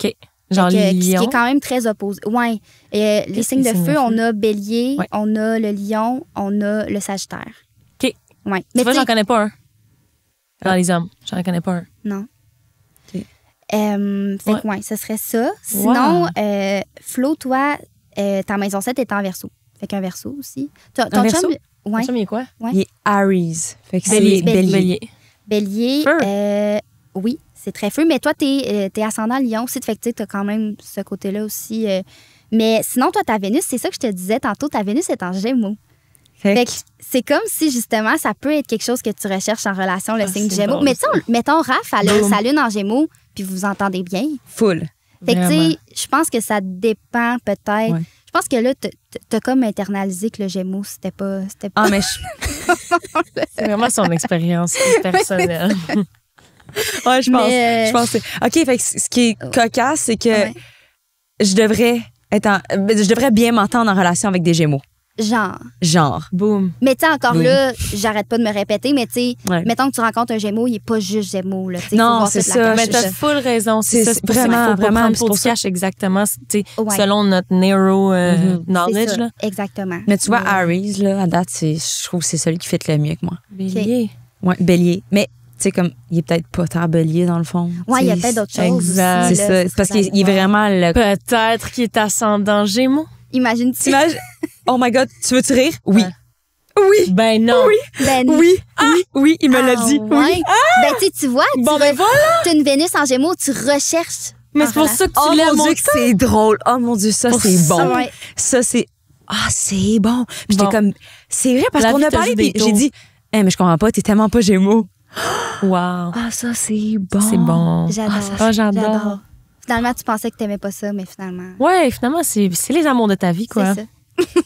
[SPEAKER 3] OK. Genre
[SPEAKER 4] Qui
[SPEAKER 3] lion.
[SPEAKER 4] est quand même très opposé. Ouais. Les
[SPEAKER 3] Qu'est-ce
[SPEAKER 4] signes
[SPEAKER 3] que
[SPEAKER 4] de
[SPEAKER 3] les signes
[SPEAKER 4] feu,
[SPEAKER 3] de
[SPEAKER 4] on
[SPEAKER 3] feu?
[SPEAKER 4] a bélier,
[SPEAKER 3] Ouais.
[SPEAKER 4] on a le lion, on a le sagittaire.
[SPEAKER 3] OK.
[SPEAKER 4] Ouais.
[SPEAKER 3] Tu
[SPEAKER 4] Mais
[SPEAKER 3] vois,
[SPEAKER 4] tu
[SPEAKER 3] j'en
[SPEAKER 4] sais,
[SPEAKER 3] connais pas un. Dans les hommes, j'en connais pas un.
[SPEAKER 4] non.
[SPEAKER 2] OK.
[SPEAKER 4] Fait que, ouais, ce serait ça. Sinon, Flo, toi, ta maison 7 est en Verseau. Fait qu'un Verseau aussi. Ton
[SPEAKER 2] Verseau?
[SPEAKER 4] chum, ouais.
[SPEAKER 3] Ça, mais quoi?
[SPEAKER 4] Ouais.
[SPEAKER 2] Il est Aries. Fait que
[SPEAKER 3] Bélier.
[SPEAKER 2] c'est Bélier.
[SPEAKER 3] Bélier.
[SPEAKER 4] Bélier,
[SPEAKER 3] Feu.
[SPEAKER 4] oui, c'est très feu. Mais toi, t'es ascendant Lion aussi. Fait que tu as quand même ce côté-là aussi. Mais sinon, toi, ta Vénus, c'est ça que je te disais tantôt, ta Vénus est en Gémeaux. Fait que c'est comme si, justement, ça peut être quelque chose que tu recherches en relation, le signe
[SPEAKER 3] c'est
[SPEAKER 4] Gémeaux.
[SPEAKER 3] bon,
[SPEAKER 4] Mais tu sais, mettons, Raph, elle a
[SPEAKER 3] Boom.
[SPEAKER 4] sa lune en Gémeaux, puis vous vous entendez bien.
[SPEAKER 2] Full.
[SPEAKER 4] Fait que, tu
[SPEAKER 3] Vraiment.
[SPEAKER 4] sais, je pense que ça dépend peut-être.
[SPEAKER 2] Ouais.
[SPEAKER 4] Je pense que là, t'as comme internalisé que le Gémeaux, c'était pas.
[SPEAKER 2] Ah, mais je...
[SPEAKER 3] C'est vraiment son expérience personnelle.
[SPEAKER 2] Ouais, je pense.
[SPEAKER 4] Mais,
[SPEAKER 2] Je pense que... OK, fait que ce qui est cocasse, c'est que
[SPEAKER 4] Ouais.
[SPEAKER 2] je devrais je devrais bien m'entendre en relation avec des Gémeaux. Genre.
[SPEAKER 3] Boum.
[SPEAKER 4] Mais tu sais, encore là, j'arrête pas de me répéter, mais tu sais,
[SPEAKER 2] Ouais.
[SPEAKER 4] mettons que tu rencontres un Gémeaux, il est pas juste Gémeaux. Là,
[SPEAKER 2] Non,
[SPEAKER 4] faut voir
[SPEAKER 2] c'est
[SPEAKER 4] toute la
[SPEAKER 2] ça.
[SPEAKER 3] Mais
[SPEAKER 4] carte.
[SPEAKER 3] t'as full raison. C'est
[SPEAKER 2] C'est
[SPEAKER 3] ça. C'est pour ça
[SPEAKER 2] vraiment,
[SPEAKER 3] qu'il faut pas
[SPEAKER 2] vraiment,
[SPEAKER 3] prendre
[SPEAKER 2] c'est
[SPEAKER 3] pour
[SPEAKER 2] pour
[SPEAKER 3] du
[SPEAKER 2] ça.
[SPEAKER 3] cash exactement,
[SPEAKER 4] Ouais.
[SPEAKER 3] selon notre narrow
[SPEAKER 4] C'est
[SPEAKER 3] knowledge.
[SPEAKER 4] ça,
[SPEAKER 3] Là.
[SPEAKER 4] exactement.
[SPEAKER 2] Mais tu vois,
[SPEAKER 4] Mais-
[SPEAKER 2] Aries, là, à date, je trouve que c'est celui qui fait le mieux que moi.
[SPEAKER 3] Bélier.
[SPEAKER 2] Ouais, Bélier. Mais, tu sais, comme, il est peut-être pas tant Bélier, dans le fond.
[SPEAKER 4] Ouais, il y a
[SPEAKER 2] Tu sais,
[SPEAKER 4] peut-être d'autres choses.
[SPEAKER 3] Exact.
[SPEAKER 4] aussi,
[SPEAKER 2] C'est
[SPEAKER 4] là,
[SPEAKER 2] ça.
[SPEAKER 4] ce
[SPEAKER 2] C'est parce
[SPEAKER 4] serait
[SPEAKER 2] qu'il est
[SPEAKER 4] d'aller voir.
[SPEAKER 2] vraiment le.
[SPEAKER 3] Peut-être qu'il est ascendant Gémeaux.
[SPEAKER 4] Imagine-tu.
[SPEAKER 2] T'imagines? Oh my God, tu veux-tu rire? Oui.
[SPEAKER 3] Ouais.
[SPEAKER 2] Oui.
[SPEAKER 3] Ben non.
[SPEAKER 2] Oui.
[SPEAKER 4] Ben,
[SPEAKER 2] Oui. Oui, il me l'a
[SPEAKER 4] ah,
[SPEAKER 2] dit.
[SPEAKER 4] ouais.
[SPEAKER 2] Oui.
[SPEAKER 4] Ben, tu vois,
[SPEAKER 3] Bon, ben
[SPEAKER 4] t'as une Vénus en Gémeaux, tu recherches.
[SPEAKER 3] Mais
[SPEAKER 4] en
[SPEAKER 3] c'est pour
[SPEAKER 4] relation.
[SPEAKER 3] ça que tu
[SPEAKER 2] Oh
[SPEAKER 3] l'aimes.
[SPEAKER 2] mon Dieu, que c'est drôle. Oh mon Dieu, ça,
[SPEAKER 3] Pour
[SPEAKER 2] c'est
[SPEAKER 3] ça,
[SPEAKER 2] bon.
[SPEAKER 4] ouais.
[SPEAKER 2] Ça, c'est. Ah, c'est bon. Puis j'étais
[SPEAKER 3] Bon.
[SPEAKER 2] comme. C'est vrai, parce
[SPEAKER 3] La
[SPEAKER 2] qu'on
[SPEAKER 3] vie
[SPEAKER 2] a
[SPEAKER 3] te
[SPEAKER 2] parlé,
[SPEAKER 3] joue des
[SPEAKER 2] puis j'ai
[SPEAKER 3] tours.
[SPEAKER 2] dit, mais je comprends pas, t'es tellement pas Gémeaux.
[SPEAKER 3] Wow.
[SPEAKER 2] Ah, ça, c'est bon.
[SPEAKER 3] C'est bon.
[SPEAKER 4] J'adore.
[SPEAKER 3] Ah, j'adore.
[SPEAKER 4] Finalement, tu pensais que t'aimais pas ça, mais finalement.
[SPEAKER 3] Ouais, finalement, c'est les amours de ta vie, quoi.
[SPEAKER 4] C'est ça.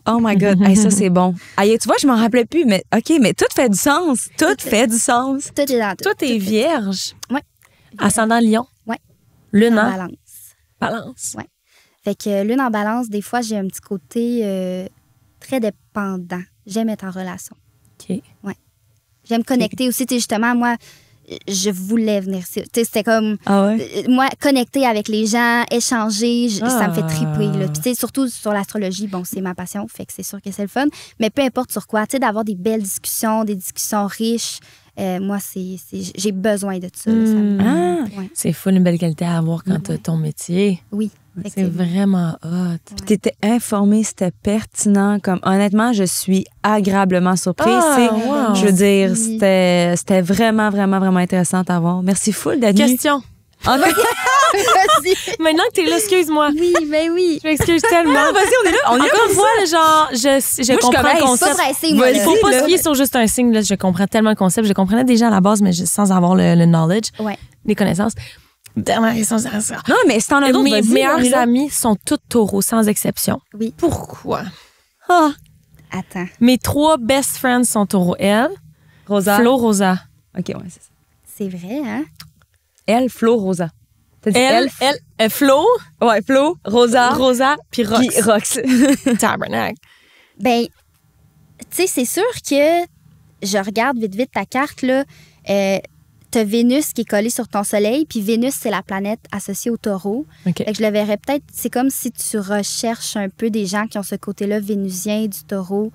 [SPEAKER 2] Oh my God. Hey, ça, c'est bon. Aïe, tu vois, je m'en rappelais plus, mais OK, mais tout fait du sens. Tout fait du sens.
[SPEAKER 4] Tout est dans tout.
[SPEAKER 3] Toi, t'es
[SPEAKER 4] Tout est-
[SPEAKER 3] vierge.
[SPEAKER 4] Ouais.
[SPEAKER 3] Ascendant Lion.
[SPEAKER 4] Ouais.
[SPEAKER 3] Lune
[SPEAKER 4] En
[SPEAKER 3] en
[SPEAKER 4] balance.
[SPEAKER 3] Balance.
[SPEAKER 4] Ouais. Fait que lune en balance, des fois, j'ai un petit côté très dépendant. J'aime être en relation.
[SPEAKER 3] OK.
[SPEAKER 4] J'aime connecter aussi. Tu sais, justement, moi, je voulais venir ici. Tu sais, c'était comme...
[SPEAKER 2] Ah ouais?
[SPEAKER 4] Moi, connecter avec les gens, échanger, ça me fait triper. Là.
[SPEAKER 3] Ah.
[SPEAKER 4] Puis, tu sais, surtout sur l'astrologie, bon, c'est ma passion, fait que c'est sûr que c'est le fun. Mais peu importe sur quoi, tu sais, d'avoir des belles discussions, des discussions riches, moi, j'ai besoin de ça. Là, ça me-
[SPEAKER 2] Ah.
[SPEAKER 4] Ouais.
[SPEAKER 3] C'est full une belle qualité à avoir quand t'as ton métier.
[SPEAKER 4] Oui,
[SPEAKER 3] C'est
[SPEAKER 4] effectivement.
[SPEAKER 3] vraiment hot.
[SPEAKER 2] Puis t'étais informée, c'était pertinent. Comme, honnêtement, je suis agréablement surprise.
[SPEAKER 3] Ah,
[SPEAKER 2] tu sais.
[SPEAKER 3] wow.
[SPEAKER 2] Je veux dire,
[SPEAKER 4] Merci.
[SPEAKER 2] c'était vraiment, vraiment, vraiment intéressant à voir. Merci full d'être venue.
[SPEAKER 3] Question.
[SPEAKER 2] Ah, vas-y,
[SPEAKER 4] Vas-y.
[SPEAKER 3] Maintenant que t'es là, excuse-moi.
[SPEAKER 4] Oui, ben oui.
[SPEAKER 3] Je m'excuse tellement.
[SPEAKER 2] vas-y, on est là. On est
[SPEAKER 3] Encore
[SPEAKER 2] comme
[SPEAKER 3] une fois, là, genre, je
[SPEAKER 2] Moi, je
[SPEAKER 3] comprends
[SPEAKER 2] commence.
[SPEAKER 3] le
[SPEAKER 4] Pas
[SPEAKER 3] concept.
[SPEAKER 4] pressé, moi.
[SPEAKER 2] Vas-y,
[SPEAKER 4] là.
[SPEAKER 3] Il faut pas
[SPEAKER 2] là.
[SPEAKER 3] se fier sur juste un signe. Là. Je comprends tellement le concept. Je comprenais déjà à la base, mais sans avoir le knowledge,
[SPEAKER 4] Ouais.
[SPEAKER 3] les connaissances. Dernière question, c'est ça.
[SPEAKER 2] Non, mais si t'en as d'autres,
[SPEAKER 3] Mes
[SPEAKER 2] vas-y, on est
[SPEAKER 3] meilleurs
[SPEAKER 2] là.
[SPEAKER 3] amis sont tous taureaux, sans exception.
[SPEAKER 4] Oui.
[SPEAKER 3] Pourquoi?
[SPEAKER 2] Ah,
[SPEAKER 4] Attends.
[SPEAKER 3] Mes 3 best friends sont taureaux. Elle,
[SPEAKER 2] Rosa.
[SPEAKER 3] Flo, Rosa.
[SPEAKER 2] OK, ouais, c'est ça.
[SPEAKER 4] C'est vrai, hein?
[SPEAKER 2] Elle, Flo, Rosa. T'as dit elle?
[SPEAKER 3] Flo,
[SPEAKER 2] Ouais, Flo, Rosa,
[SPEAKER 3] Rosa, puis Rox.
[SPEAKER 2] puis Rox.
[SPEAKER 3] Tabernacle.
[SPEAKER 4] Ben, tu sais, c'est sûr que je regarde vite ta carte, là. T'as Vénus qui est collée sur ton soleil, puis Vénus, c'est la planète associée au taureau.
[SPEAKER 3] OK.
[SPEAKER 4] Fait que je le verrais peut-être, c'est comme si tu recherches un peu des gens qui ont ce côté-là vénusien du taureau,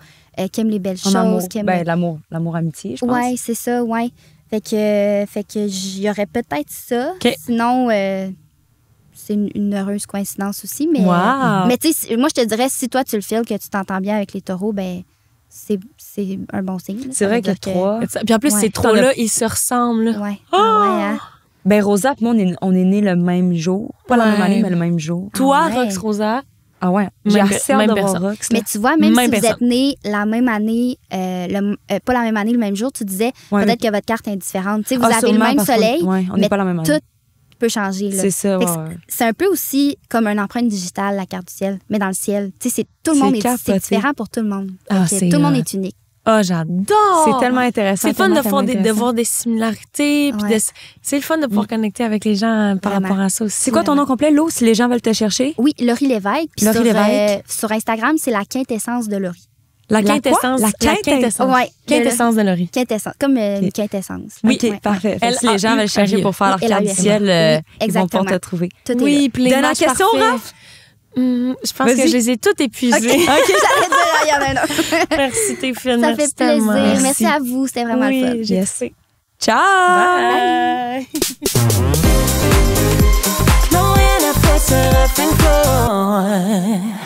[SPEAKER 4] qui aiment les belles
[SPEAKER 2] En amour.
[SPEAKER 4] choses, qui aiment...
[SPEAKER 2] Ben, l'amour amitié, je pense.
[SPEAKER 4] ouais, c'est ça, ouais. Fait que y aurait peut-être ça.
[SPEAKER 3] OK.
[SPEAKER 4] Sinon, c'est une heureuse coïncidence aussi, mais...
[SPEAKER 3] Wow.
[SPEAKER 4] Mais tu sais, moi, je te dirais, si toi, tu le files, que tu t'entends bien avec les taureaux, ben c'est un bon signe. là.
[SPEAKER 2] C'est
[SPEAKER 4] Ça
[SPEAKER 2] vrai
[SPEAKER 4] veut
[SPEAKER 2] que
[SPEAKER 4] dire
[SPEAKER 2] trois.
[SPEAKER 3] Puis en plus,
[SPEAKER 4] Ouais.
[SPEAKER 3] ces 3-là, ils se ressemblent. là.
[SPEAKER 4] Ouais. Ah ouais, hein?
[SPEAKER 2] Ben, Rosa et moi, on est nés le même jour. Pas la
[SPEAKER 3] Ouais.
[SPEAKER 2] même année, mais le même jour.
[SPEAKER 3] Toi,
[SPEAKER 4] Ah ouais.
[SPEAKER 3] Rox, Rosa,
[SPEAKER 2] Ah ouais. J'ai
[SPEAKER 3] Même
[SPEAKER 2] assez hâte
[SPEAKER 3] même
[SPEAKER 2] de voir
[SPEAKER 3] personne.
[SPEAKER 2] Rox. là.
[SPEAKER 4] Mais tu vois, même
[SPEAKER 3] Même
[SPEAKER 4] si vous
[SPEAKER 3] personne.
[SPEAKER 4] êtes nés la même année, pas la même année, le même jour, tu disais
[SPEAKER 2] Ouais,
[SPEAKER 4] peut-être que votre carte est différente. Tu sais, vous
[SPEAKER 2] Ah,
[SPEAKER 4] avez le
[SPEAKER 2] sûrement,
[SPEAKER 4] même
[SPEAKER 2] parce qu'on-
[SPEAKER 4] soleil,
[SPEAKER 2] ouais, on
[SPEAKER 4] mais
[SPEAKER 2] n'est pas la même année.
[SPEAKER 4] tout peut changer. Là.
[SPEAKER 2] C'est ça,
[SPEAKER 4] Fait que
[SPEAKER 2] ouais.
[SPEAKER 4] c'est un peu aussi comme une empreinte digitale, la carte du ciel, mais dans le ciel. Tu sais, tout le
[SPEAKER 2] C'est
[SPEAKER 4] monde est
[SPEAKER 2] capoté.
[SPEAKER 4] différent pour tout le monde.
[SPEAKER 3] Ah,
[SPEAKER 4] Fait que
[SPEAKER 3] c'est
[SPEAKER 4] tout le monde
[SPEAKER 3] hot.
[SPEAKER 4] est unique.
[SPEAKER 3] oh, j'adore.
[SPEAKER 2] C'est tellement intéressant.
[SPEAKER 3] C'est fun
[SPEAKER 2] tellement,
[SPEAKER 3] de, voir
[SPEAKER 2] tellement
[SPEAKER 3] de
[SPEAKER 2] intéressant.
[SPEAKER 3] voir des similarités. Puis
[SPEAKER 4] Ouais.
[SPEAKER 3] c'est le fun de pouvoir connecter avec les gens par
[SPEAKER 4] Vraiment.
[SPEAKER 3] rapport à ça aussi.
[SPEAKER 2] C'est quoi ton nom complet, Lo, si les gens veulent te chercher?
[SPEAKER 4] Oui, Laurie Lévesque. Puis
[SPEAKER 2] Laurie
[SPEAKER 4] sur,
[SPEAKER 2] Lévesque.
[SPEAKER 4] sur Instagram, c'est la quintessence de Laurie.
[SPEAKER 2] La
[SPEAKER 3] Quintessence.
[SPEAKER 2] La quintessence.
[SPEAKER 4] Ouais,
[SPEAKER 3] Quintessence de Laurie.
[SPEAKER 4] Quintessence, comme une
[SPEAKER 2] Ok.
[SPEAKER 4] quintessence.
[SPEAKER 2] Oui,
[SPEAKER 4] Ouais, ouais.
[SPEAKER 2] parfait. Fait que si
[SPEAKER 3] L-A-U-R-I-E.
[SPEAKER 2] les gens veulent chercher pour faire leur
[SPEAKER 4] L-A-U-R-I-E.
[SPEAKER 2] carte du ciel,
[SPEAKER 4] Oui,
[SPEAKER 2] ils vont
[SPEAKER 4] exactement.
[SPEAKER 2] pouvoir te trouver.
[SPEAKER 4] Tout est là.
[SPEAKER 3] Oui, puis les
[SPEAKER 2] Dernière
[SPEAKER 3] matchs
[SPEAKER 2] question,
[SPEAKER 3] parfaits.
[SPEAKER 2] Raph?
[SPEAKER 3] Je pense
[SPEAKER 2] Vas-y.
[SPEAKER 3] que je les ai toutes épuisées.
[SPEAKER 4] OK, j'allais dire, il y en a un autre.
[SPEAKER 3] Merci, t'es fine.
[SPEAKER 4] Ça
[SPEAKER 3] Merci
[SPEAKER 4] fait plaisir.
[SPEAKER 3] tellement.
[SPEAKER 4] Merci à vous, c'était vraiment le fun.
[SPEAKER 3] Oui, j'ai
[SPEAKER 2] Yes.
[SPEAKER 3] sais.
[SPEAKER 2] Ciao!
[SPEAKER 3] Bye.
[SPEAKER 1] Knowing I put it up and floor.